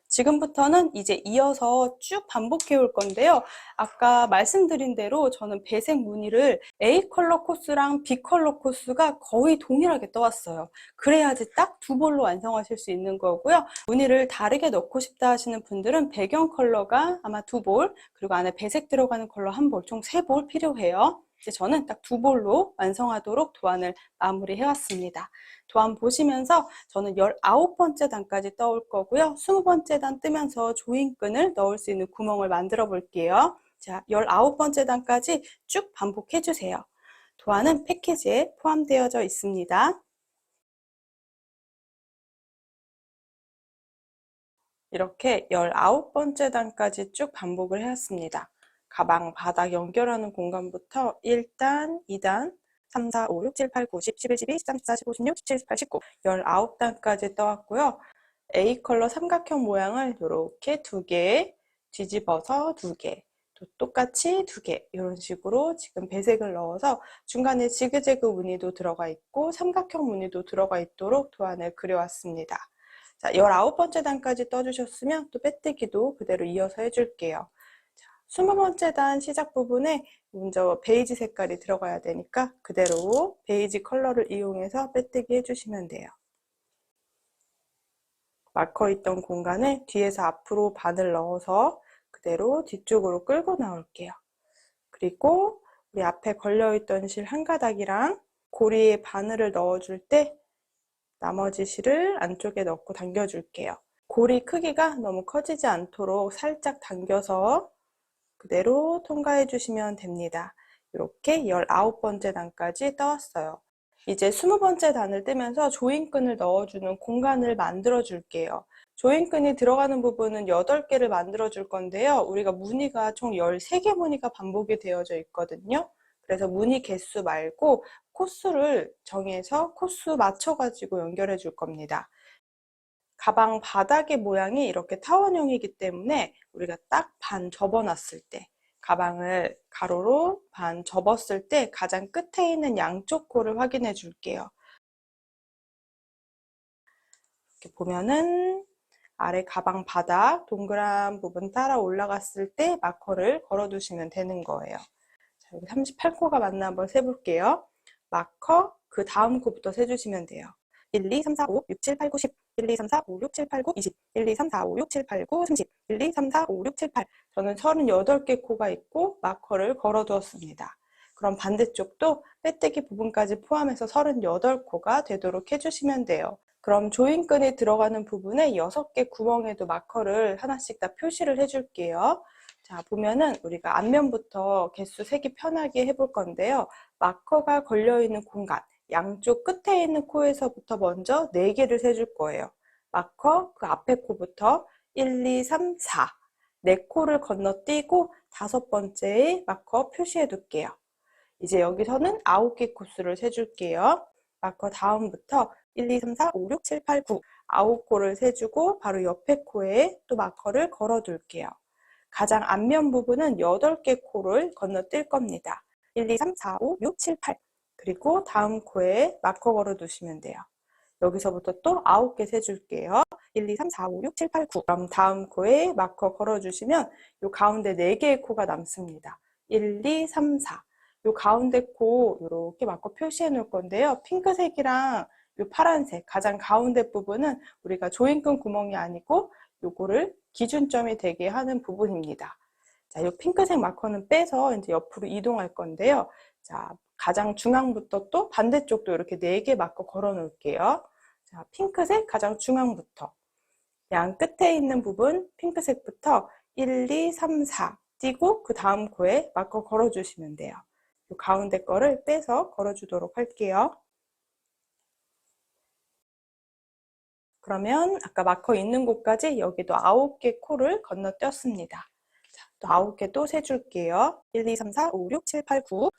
지금부터는 이제 이어서 쭉 반복해 올 건데요. 아까 말씀드린 대로 저는 배색 무늬를 A 컬러 코스랑 B 컬러 코스가 거의 동일하게 떠왔어요. 그래야지 딱 두 볼로 완성하실 수 있는 거고요. 무늬를 다르게 넣고 싶다 하시는 분들은 배경 컬러가 아마 2볼, 그리고 안에 배색 들어가는 컬러 1볼, 총 3볼 필요해요. 이제 저는 딱 2볼로 완성하도록 도안을 마무리해 왔습니다. 도안 보시면서 저는 19번째 단까지 떠올 거고요. 20번째 단 뜨면서 조인끈을 넣을 수 있는 구멍을 만들어 볼게요. 자, 19번째 단까지 쭉 반복해 주세요. 도안은 패키지에 포함되어져 있습니다. 이렇게 19번째 단까지 쭉 반복을 해왔습니다. 가방 바닥 연결하는 공간부터 1단, 2단, 3, 4, 5, 6, 7, 8, 9, 10, 11, 12, 13, 14, 15, 16, 17, 18, 19 19단까지 떠왔고요. A 컬러 삼각형 모양을 이렇게 2개 뒤집어서 2개 또 똑같이 2개 이런 식으로 지금 배색을 넣어서 중간에 지그재그 무늬도 들어가 있고 삼각형 무늬도 들어가 있도록 도안을 그려왔습니다. 자, 19번째 단까지 떠주셨으면 또 빼뜨기도 그대로 이어서 해줄게요. 자, 20번째 단 시작 부분에 먼저 베이지 색깔이 들어가야 되니까 그대로 베이지 컬러를 이용해서 빼뜨기 해주시면 돼요. 마커 있던 공간에 뒤에서 앞으로 반을 넣어서 그대로 뒤쪽으로 끌고 나올게요. 그리고 우리 앞에 걸려있던 실 한 가닥이랑 고리에 바늘을 넣어줄 때 나머지 실을 안쪽에 넣고 당겨줄게요. 고리 크기가 너무 커지지 않도록 살짝 당겨서 그대로 통과해 주시면 됩니다. 이렇게 19번째 단까지 떠왔어요. 이제 20번째 단을 뜨면서 조인끈을 넣어주는 공간을 만들어 줄게요. 조인끈이 들어가는 부분은 8개를 만들어 줄 건데요. 우리가 무늬가 총 13개 무늬가 반복이 되어져 있거든요. 그래서 무늬 개수 말고 코스를 정해서 코스 맞춰가지고 연결해 줄 겁니다. 가방 바닥의 모양이 이렇게 타원형이기 때문에 우리가 딱 반 접어놨을 때 가방을 가로로 반 접었을 때 가장 끝에 있는 양쪽 코를 확인해 줄게요. 이렇게 보면은 아래 가방 바닥 동그란 부분 따라 올라갔을 때 마커를 걸어 두시면 되는 거예요. 자, 여기 38코가 맞나 한번 세볼게요. 마커 그 다음 코부터 세주시면 돼요. 1, 2, 3, 4, 5, 6, 7, 8, 9, 10 1, 2, 3, 4, 5, 6, 7, 8, 9, 20 1, 2, 3, 4, 5, 6, 7, 8, 9, 30 1, 2, 3, 4, 5, 6, 7, 8 저는 38개 코가 있고 마커를 걸어 두었습니다. 그럼 반대쪽도 빼뜨기 부분까지 포함해서 38코가 되도록 해주시면 돼요. 그럼 조인끈이 들어가는 부분에 6개 구멍에도 마커를 하나씩 다 표시를 해줄게요. 자, 보면은 우리가 앞면부터 개수 세기 편하게 해볼 건데요. 마커가 걸려있는 공간, 양쪽 끝에 있는 코에서부터 먼저 4개를 세줄 거예요. 마커 그 앞에 코부터 1, 2, 3, 4 4코를 건너뛰고 5번째에 마커 표시해 둘게요. 이제 여기서는 9개 코스를 세줄게요. 마커 다음부터 1, 2, 3, 4, 5, 6, 7, 8, 9 9코를 세주고 바로 옆에 코에 또 마커를 걸어 둘게요. 가장 앞면 부분은 8개 코를 건너뛸 겁니다. 1, 2, 3, 4, 5, 6, 7, 8 그리고 다음 코에 마커 걸어 두시면 돼요. 여기서부터 또 9개 세줄게요. 1, 2, 3, 4, 5, 6, 7, 8, 9 그럼 다음 코에 마커 걸어주시면 이 가운데 4개의 코가 남습니다. 1, 2, 3, 4 이 가운데 코 이렇게 마커 표시해 놓을 건데요. 핑크색이랑 이 파란색 가장 가운데 부분은 우리가 조인끈 구멍이 아니고 요거를 기준점이 되게 하는 부분입니다. 자, 이 핑크색 마커는 빼서 이제 옆으로 이동할 건데요. 자, 가장 중앙부터 또 반대쪽도 이렇게 4개 마커 걸어 놓을게요. 자, 핑크색 가장 중앙부터 양 끝에 있는 부분 핑크색부터 1, 2, 3, 4 띄고 그 다음 코에 마커 걸어 주시면 돼요. 이 가운데 거를 빼서 걸어 주도록 할게요. 그러면 아까 마커 있는 곳까지 여기도 9개 코를 건너뛰었습니다. 자, 또 9개 또 세줄게요. 1, 2, 3, 4, 5, 6, 7, 8, 9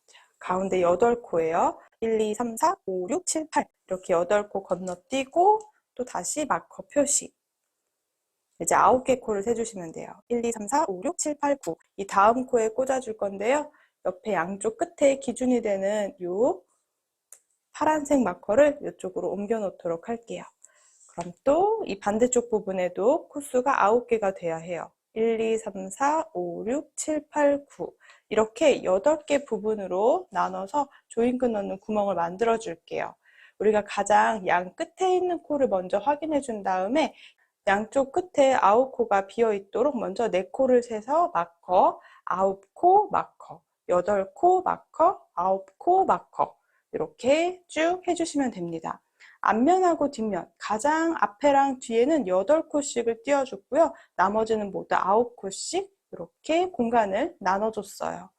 자, 가운데 8코예요. 1, 2, 3, 4, 5, 6, 7, 8 이렇게 8코 건너뛰고 또 다시 마커 표시. 이제 9개 코를 세주시면 돼요. 1, 2, 3, 4, 5, 6, 7, 8, 9. 이 다음 코에 꽂아줄 건데요. 옆에 양쪽 끝에 기준이 되는 이 파란색 마커를 이쪽으로 옮겨 놓도록 할게요. 그럼 또 이 반대쪽 부분에도 코수가 9개가 돼야 해요. 1, 2, 3, 4, 5, 6, 7, 8, 9 이렇게 8개 부분으로 나눠서 조인근 넣는 구멍을 만들어 줄게요. 우리가 가장 양 끝에 있는 코를 먼저 확인해 준 다음에 양쪽 끝에 9코가 비어 있도록 먼저 4코를 세서 마커, 9코 마커, 8코 마커, 9코 마커 이렇게 쭉 해주시면 됩니다. 앞면하고 뒷면, 가장 앞에랑 뒤에는 8코씩을 띄워줬고요. 나머지는 모두 9코씩 이렇게 공간을 나눠줬어요.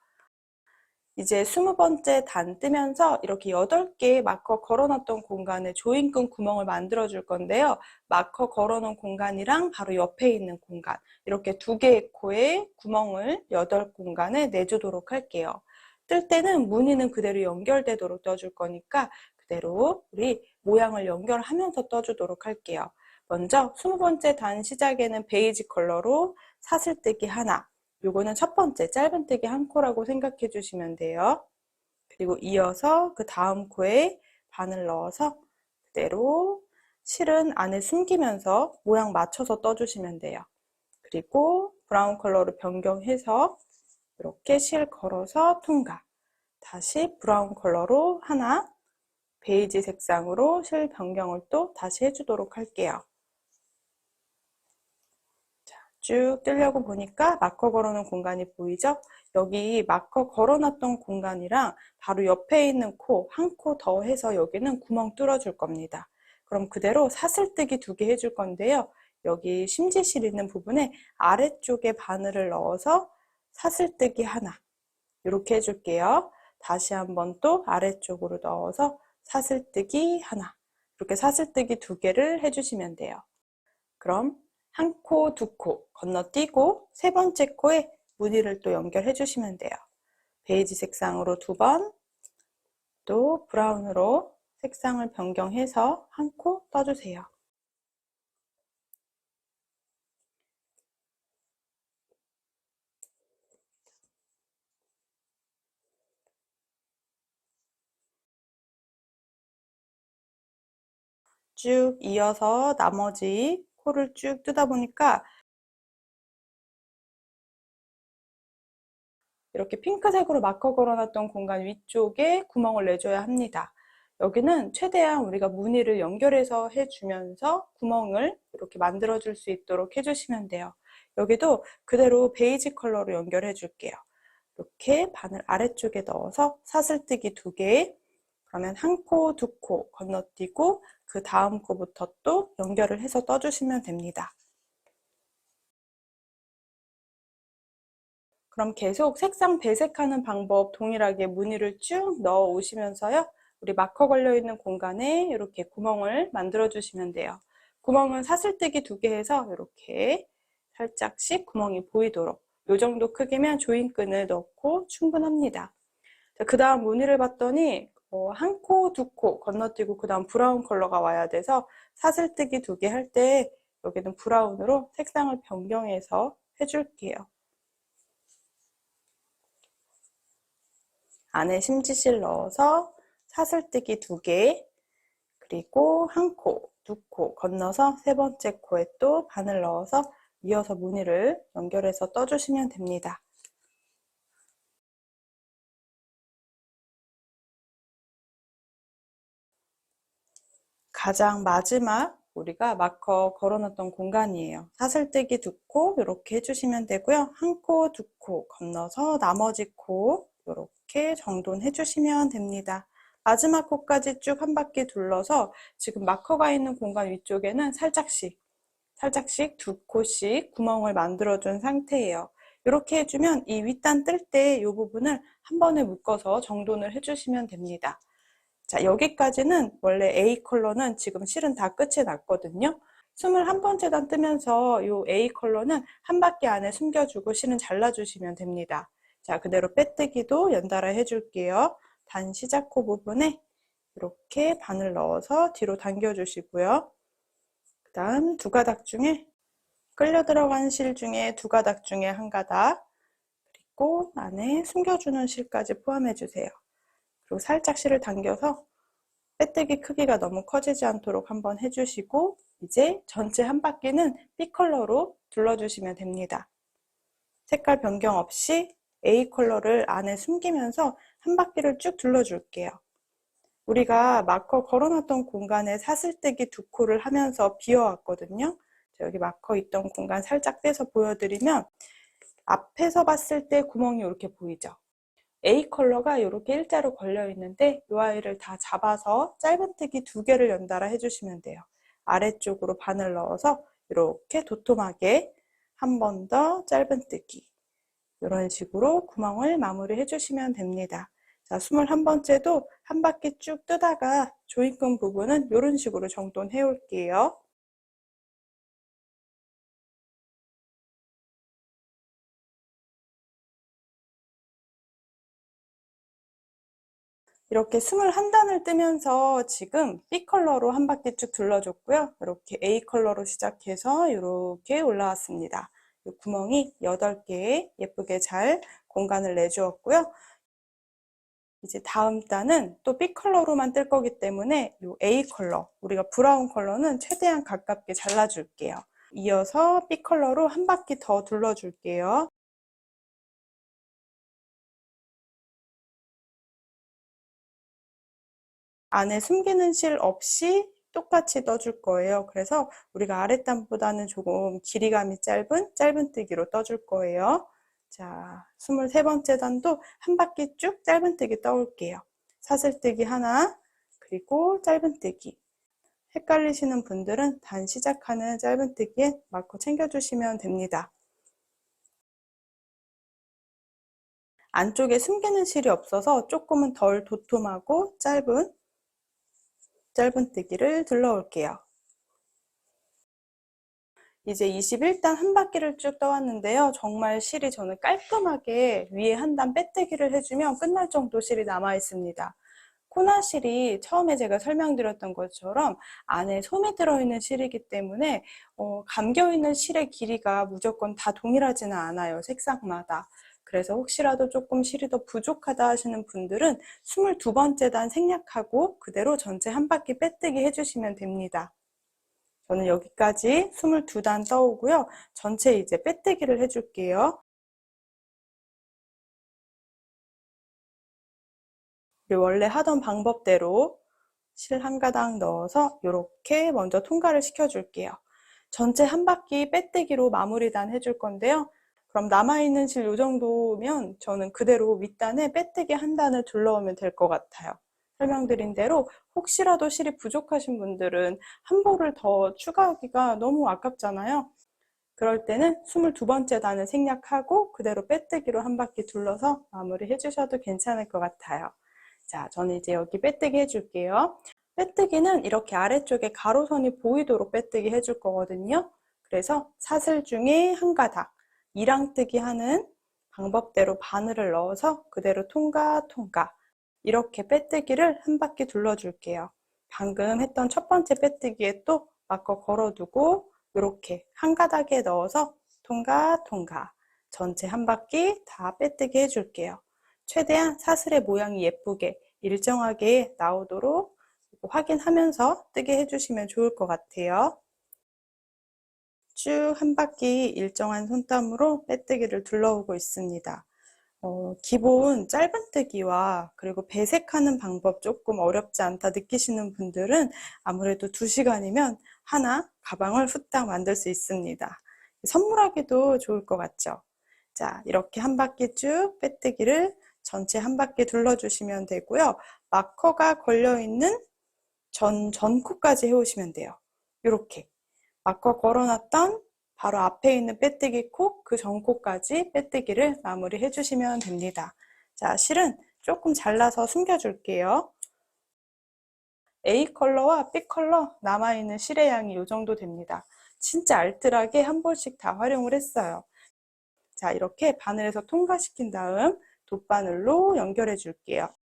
이제 20번째 단 뜨면서 이렇게 8개의 마커 걸어놨던 공간에 조인근 구멍을 만들어 줄 건데요. 마커 걸어놓은 공간이랑 바로 옆에 있는 공간 이렇게 2개의 코에 구멍을 8공간에 내주도록 할게요. 뜰 때는 무늬는 그대로 연결되도록 떠줄 거니까 그대로 우리 모양을 연결하면서 떠주도록 할게요. 먼저 20번째 단 시작에는 베이지 컬러로 사슬뜨기 하나, 요거는 첫 번째 짧은뜨기 한 코라고 생각해 주시면 돼요. 그리고 이어서 그 다음 코에 바늘 넣어서 그대로 실은 안에 숨기면서 모양 맞춰서 떠주시면 돼요. 그리고 브라운 컬러로 변경해서 이렇게 실 걸어서 통과. 다시 브라운 컬러로 하나, 베이지 색상으로 실 변경을 또 다시 해주도록 할게요. 쭉 뜨려고 보니까 마커 걸어놓은 공간이 보이죠? 여기 마커 걸어놨던 공간이랑 바로 옆에 있는 코, 한 코 더 해서 여기는 구멍 뚫어줄 겁니다. 그럼 그대로 사슬뜨기 2개 해줄 건데요. 여기 심지실 있는 부분에 아래쪽에 바늘을 넣어서 사슬뜨기 하나 이렇게 해줄게요. 다시 한번 또 아래쪽으로 넣어서 사슬뜨기 하나 이렇게 사슬뜨기 2개를 해주시면 돼요. 그럼 한 코, 2코 건너뛰고 3번째 코에 무늬를 또 연결해 주시면 돼요. 베이지 색상으로 2번, 또 브라운으로 색상을 변경해서 한 코 떠주세요. 쭉 이어서 나머지 코를 쭉 뜨다 보니까 이렇게 핑크색으로 마커 걸어놨던 공간 위쪽에 구멍을 내줘야 합니다. 여기는 최대한 우리가 무늬를 연결해서 해주면서 구멍을 이렇게 만들어줄 수 있도록 해주시면 돼요. 여기도 그대로 베이지 컬러로 연결해 줄게요. 이렇게 바늘 아래쪽에 넣어서 사슬뜨기 2개, 그러면 한 코, 2코 건너뛰고 그 다음 코부터 또 연결을 해서 떠주시면 됩니다. 그럼 계속 색상 배색하는 방법 동일하게 무늬를 쭉 넣어 오시면서요. 우리 마커 걸려있는 공간에 이렇게 구멍을 만들어 주시면 돼요. 구멍은 사슬뜨기 2개 해서 이렇게 살짝씩 구멍이 보이도록 이 정도 크기면 조인끈을 넣고 충분합니다. 그 다음 무늬를 봤더니 한 코, 2코 건너뛰고 그 다음 브라운 컬러가 와야 돼서 사슬뜨기 2개 할 때 여기는 브라운으로 색상을 변경해서 해줄게요. 안에 심지실 넣어서 사슬뜨기 2개, 그리고 한 코, 2코 건너서 3번째 코에 또 바늘 넣어서 이어서 무늬를 연결해서 떠주시면 됩니다. 가장 마지막 우리가 마커 걸어놨던 공간이에요. 사슬뜨기 2코 이렇게 해주시면 되고요. 한 코, 2코 건너서 나머지 코 이렇게 정돈해 주시면 됩니다. 마지막 코까지 쭉 한 바퀴 둘러서 지금 마커가 있는 공간 위쪽에는 살짝씩 2코씩 구멍을 만들어 준 상태예요. 이렇게 해주면 이 윗단 뜰 때 이 부분을 한 번에 묶어서 정돈을 해주시면 됩니다. 자, 여기까지는 원래 A 컬러는 지금 실은 다 끝이 났거든요. 21번째 단 뜨면서 이 A 컬러는 한 바퀴 안에 숨겨주고 실은 잘라주시면 됩니다. 자, 그대로 빼뜨기도 연달아 해줄게요. 단 시작 코 부분에 이렇게 바늘 넣어서 뒤로 당겨 주시고요. 그 다음 두 가닥 중에 끌려 들어간 실 중에 두 가닥 중에 한 가닥, 그리고 안에 숨겨주는 실까지 포함해 주세요. 그리고 살짝 실을 당겨서 빼뜨기 크기가 너무 커지지 않도록 한번 해주시고, 이제 전체 한 바퀴는 B컬러로 둘러주시면 됩니다. 색깔 변경 없이 A 컬러를 안에 숨기면서 한 바퀴를 쭉 둘러줄게요. 우리가 마커 걸어놨던 공간에 사슬뜨기 두 코를 하면서 비워왔거든요. 여기 마커 있던 공간 살짝 떼서 보여드리면 앞에서 봤을 때 구멍이 이렇게 보이죠. A 컬러가 이렇게 일자로 걸려 있는데 이 아이를 다 잡아서 짧은뜨기 두 개를 연달아 해주시면 돼요. 아래쪽으로 바늘 넣어서 이렇게 도톰하게 한 번 더 짧은뜨기, 이런 식으로 구멍을 마무리 해주시면 됩니다. 자, 21번째도 한 바퀴 쭉 뜨다가 조임끈 부분은 이런 식으로 정돈해 올게요. 이렇게 21단을 뜨면서 지금 B 컬러로 한 바퀴 쭉 둘러줬고요. 이렇게 A 컬러로 시작해서 이렇게 올라왔습니다. 이 구멍이 8개 예쁘게 잘 공간을 내주었고요. 이제 다음 단은 또 B 컬러로만 뜰 거기 때문에 이 A 컬러, 우리가 브라운 컬러는 최대한 가깝게 잘라줄게요. 이어서 B 컬러로 한 바퀴 더 둘러줄게요. 안에 숨기는 실 없이 똑같이 떠줄 거예요. 그래서 우리가 아랫단보다는 조금 길이감이 짧은뜨기로 떠줄 거예요. 자, 23번째 단도 한 바퀴 쭉 짧은뜨기 떠올게요. 사슬뜨기 하나, 그리고 짧은뜨기. 헷갈리시는 분들은 단 시작하는 짧은뜨기에 마커 챙겨주시면 됩니다. 안쪽에 숨기는 실이 없어서 조금은 덜 도톰하고 짧은뜨기를 둘러올게요. 이제 21단 한 바퀴를 쭉 떠왔는데요. 정말 실이 저는 깔끔하게 위에 한 단 빼뜨기를 해주면 끝날 정도 실이 남아 있습니다. 코나 실이 처음에 제가 설명드렸던 것처럼 안에 솜이 들어있는 실이기 때문에 감겨있는 실의 길이가 무조건 다 동일하지는 않아요. 색상마다. 그래서 혹시라도 조금 실이 더 부족하다 하시는 분들은 22번째 단 생략하고 그대로 전체 한 바퀴 빼뜨기 해주시면 됩니다. 저는 여기까지 22단 떠오고요. 전체 이제 빼뜨기를 해줄게요. 우리 원래 하던 방법대로 실 한 가닥 넣어서 이렇게 먼저 통과를 시켜줄게요. 전체 한 바퀴 빼뜨기로 마무리단 해줄 건데요. 그럼 남아있는 실 이 정도면 저는 그대로 윗단에 빼뜨기 한 단을 둘러오면 될 것 같아요. 설명드린 대로 혹시라도 실이 부족하신 분들은 한 볼을 더 추가하기가 너무 아깝잖아요. 그럴 때는 22번째 단을 생략하고 그대로 빼뜨기로 한 바퀴 둘러서 마무리 해주셔도 괜찮을 것 같아요. 자, 저는 이제 여기 빼뜨기 해줄게요. 빼뜨기는 이렇게 아래쪽에 가로선이 보이도록 빼뜨기 해줄 거거든요. 그래서 사슬 중에 한 가닥, 이랑뜨기 하는 방법대로 바늘을 넣어서 그대로 통과 이렇게 빼뜨기를 한 바퀴 둘러줄게요. 방금 했던 첫 번째 빼뜨기에 또 마커 걸어두고 이렇게 한 가닥에 넣어서 통과 전체 한 바퀴 다 빼뜨기 해줄게요. 최대한 사슬의 모양이 예쁘게 일정하게 나오도록 확인하면서 뜨게 해주시면 좋을 것 같아요. 쭉 한 바퀴 일정한 손땀으로 빼뜨기를 둘러오고 있습니다. 기본 짧은뜨기와 그리고 배색하는 방법 조금 어렵지 않다 느끼시는 분들은 아무래도 2시간이면 하나 가방을 후딱 만들 수 있습니다. 선물하기도 좋을 것 같죠? 자, 이렇게 한 바퀴 쭉 빼뜨기를 전체 한 바퀴 둘러주시면 되고요. 마커가 걸려있는 전코까지 해오시면 돼요. 이렇게 마커 걸어놨던 바로 앞에 있는 빼뜨기 코, 그 전코까지 빼뜨기를 마무리 해주시면 됩니다. 자, 실은 조금 잘라서 숨겨줄게요. A 컬러와 B 컬러 남아있는 실의 양이 이 정도 됩니다. 진짜 알뜰하게 한 볼씩 다 활용을 했어요. 자, 이렇게 바늘에서 통과시킨 다음 돗바늘로 연결해 줄게요.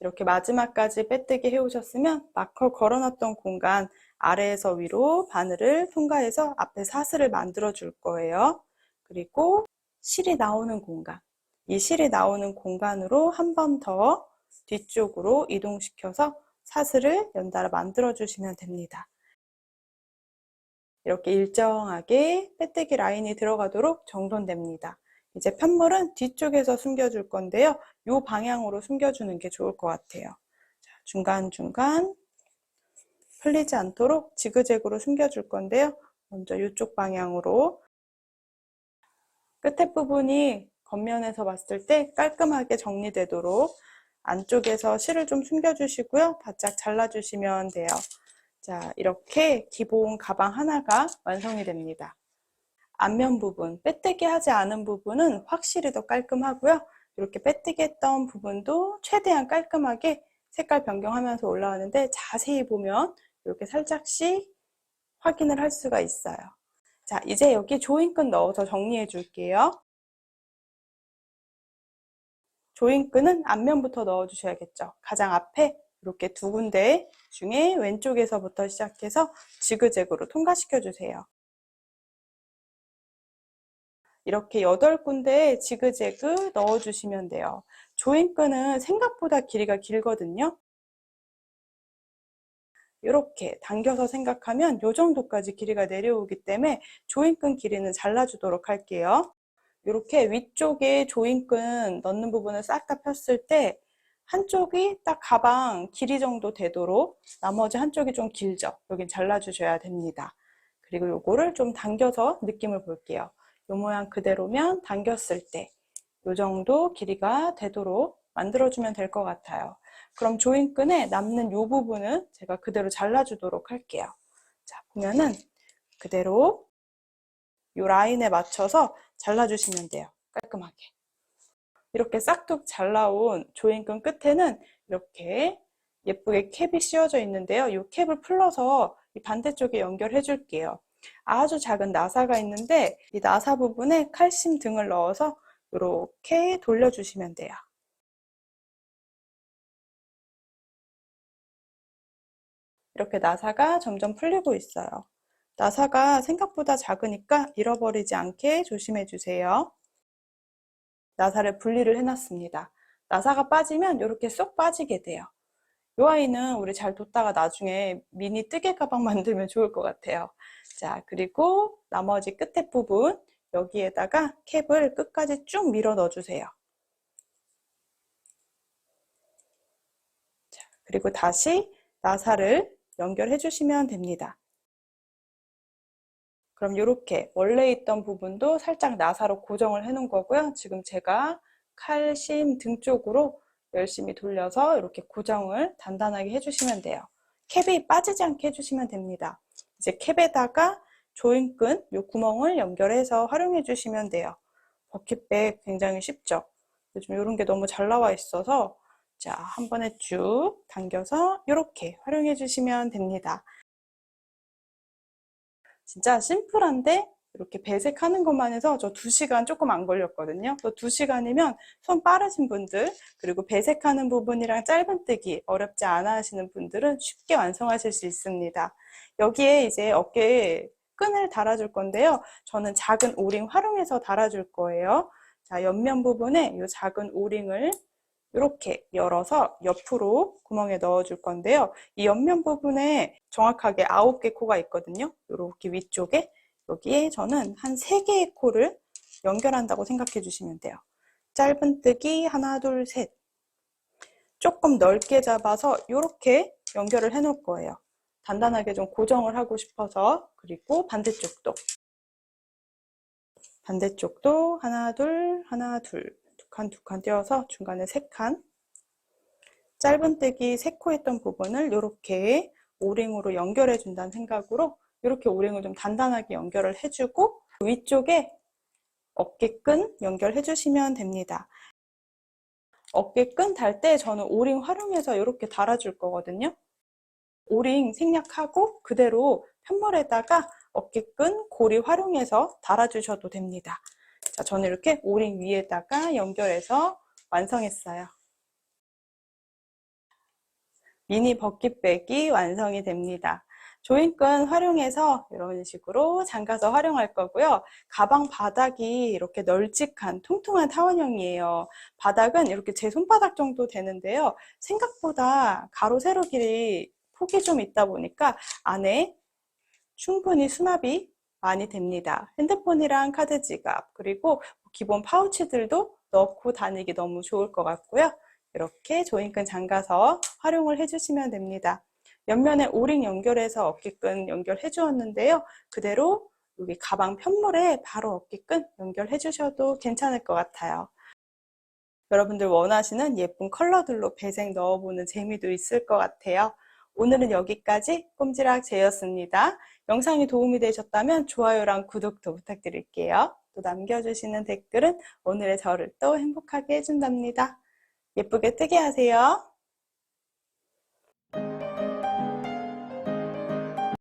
이렇게 마지막까지 빼뜨기 해오셨으면 마커 걸어놨던 공간 아래에서 위로 바늘을 통과해서 앞에 사슬을 만들어 줄 거예요. 그리고 실이 나오는 공간, 이 실이 나오는 공간으로 한 번 더 뒤쪽으로 이동시켜서 사슬을 연달아 만들어 주시면 됩니다. 이렇게 일정하게 빼뜨기 라인이 들어가도록 정돈됩니다. 이제 편물은 뒤쪽에서 숨겨줄 건데요. 이 방향으로 숨겨주는 게 좋을 것 같아요. 자, 중간중간 풀리지 않도록 지그재그로 숨겨줄 건데요. 먼저 이쪽 방향으로 끝에 부분이 겉면에서 봤을 때 깔끔하게 정리되도록 안쪽에서 실을 좀 숨겨주시고요. 바짝 잘라주시면 돼요. 자, 이렇게 기본 가방 하나가 완성이 됩니다. 앞면 부분, 빼뜨기 하지 않은 부분은 확실히 더 깔끔하고요. 이렇게 빼뜨기 했던 부분도 최대한 깔끔하게 색깔 변경하면서 올라오는데 자세히 보면 이렇게 살짝씩 확인을 할 수가 있어요. 자, 이제 여기 조인끈 넣어서 정리해 줄게요. 조인끈은 앞면부터 넣어 주셔야겠죠. 가장 앞에 이렇게 두 군데 중에 왼쪽에서부터 시작해서 지그재그로 통과시켜 주세요. 이렇게 8군데 지그재그 넣어주시면 돼요. 조인끈은 생각보다 길이가 길거든요. 이렇게 당겨서 생각하면 이 정도까지 길이가 내려오기 때문에 조인끈 길이는 잘라주도록 할게요. 이렇게 위쪽에 조인끈 넣는 부분을 싹 다 폈을 때 한쪽이 딱 가방 길이 정도 되도록 나머지 한쪽이 좀 길죠. 여긴 잘라주셔야 됩니다. 그리고 요거를 좀 당겨서 느낌을 볼게요. 요 모양 그대로면 당겼을 때 요 정도 길이가 되도록 만들어주면 될 것 같아요. 그럼 조인끈에 남는 요 부분은 제가 그대로 잘라주도록 할게요. 자, 보면은 그대로 요 라인에 맞춰서 잘라주시면 돼요. 깔끔하게. 이렇게 싹둑 잘 나온 조인끈 끝에는 이렇게 예쁘게 캡이 씌워져 있는데요. 이 캡을 풀러서 이 반대쪽에 연결해 줄게요. 아주 작은 나사가 있는데 이 나사 부분에 칼슘 등을 넣어서 이렇게 돌려주시면 돼요. 이렇게 나사가 점점 풀리고 있어요. 나사가 생각보다 작으니까 잃어버리지 않게 조심해 주세요. 나사를 분리를 해놨습니다. 나사가 빠지면 이렇게 쏙 빠지게 돼요. 이 아이는 우리 잘 뒀다가 나중에 미니 뜨개 가방 만들면 좋을 것 같아요. 자, 그리고 나머지 끝에 부분 여기에다가 캡을 끝까지 쭉 밀어 넣어주세요. 자, 그리고 다시 나사를 연결해 주시면 됩니다. 그럼 이렇게 원래 있던 부분도 살짝 나사로 고정을 해 놓은 거고요. 지금 제가 칼심 등 쪽으로 열심히 돌려서 이렇게 고정을 단단하게 해주시면 돼요. 캡이 빠지지 않게 해주시면 됩니다. 이제 캡에다가 조인끈 이 구멍을 연결해서 활용해 주시면 돼요. 버킷백 굉장히 쉽죠? 요즘 이런 게 너무 잘 나와 있어서 자, 한 번에 쭉 당겨서 이렇게 활용해 주시면 됩니다. 진짜 심플한데 이렇게 배색하는 것만 해서 저 2시간 조금 안 걸렸거든요. 또 2시간이면 손 빠르신 분들, 그리고 배색하는 부분이랑 짧은뜨기 어렵지 않아 하시는 분들은 쉽게 완성하실 수 있습니다. 여기에 이제 어깨에 끈을 달아줄 건데요. 저는 작은 오링 활용해서 달아줄 거예요. 자, 옆면 부분에 이 작은 오링을 이렇게 열어서 옆으로 구멍에 넣어줄 건데요. 이 옆면 부분에 정확하게 9개 코가 있거든요. 이렇게 위쪽에 여기에 저는 한 3개의 코를 연결한다고 생각해 주시면 돼요. 짧은뜨기 하나, 둘, 셋. 조금 넓게 잡아서 이렇게 연결을 해 놓을 거예요. 단단하게 좀 고정을 하고 싶어서. 그리고 반대쪽도 하나, 둘, 하나, 둘. 두 칸 띄워서 중간에 3칸. 짧은뜨기 3코 했던 부분을 이렇게 오링으로 연결해 준다는 생각으로 이렇게 오링을 좀 단단하게 연결을 해주고 위쪽에 어깨끈 연결해 주시면 됩니다. 어깨끈 달 때 저는 오링 활용해서 이렇게 달아줄 거거든요. 오링 생략하고 그대로 편물에다가 어깨끈, 고리 활용해서 달아주셔도 됩니다. 자, 저는 이렇게 오링 위에다가 연결해서 완성했어요. 미니 버킷백이 완성이 됩니다. 조인끈 활용해서 이런 식으로 잠가서 활용할 거고요. 가방 바닥이 이렇게 널찍한 통통한 타원형이에요. 바닥은 이렇게 제 손바닥 정도 되는데요. 생각보다 가로 세로 길이 폭이 좀 있다 보니까 안에 충분히 수납이 많이 됩니다. 핸드폰이랑 카드 지갑, 그리고 기본 파우치들도 넣고 다니기 너무 좋을 것 같고요. 이렇게 조인끈 잠가서 활용을 해주시면 됩니다. 옆면에 오링 연결해서 어깨끈 연결해 주었는데요. 그대로 여기 가방 편물에 바로 어깨끈 연결해 주셔도 괜찮을 것 같아요. 여러분들 원하시는 예쁜 컬러들로 배색 넣어보는 재미도 있을 것 같아요. 오늘은 여기까지 꼼지락 제였습니다. 영상이 도움이 되셨다면 좋아요랑 구독도 부탁드릴게요. 또 남겨주시는 댓글은 오늘의 저를 또 행복하게 해준답니다. 예쁘게 뜨게 하세요.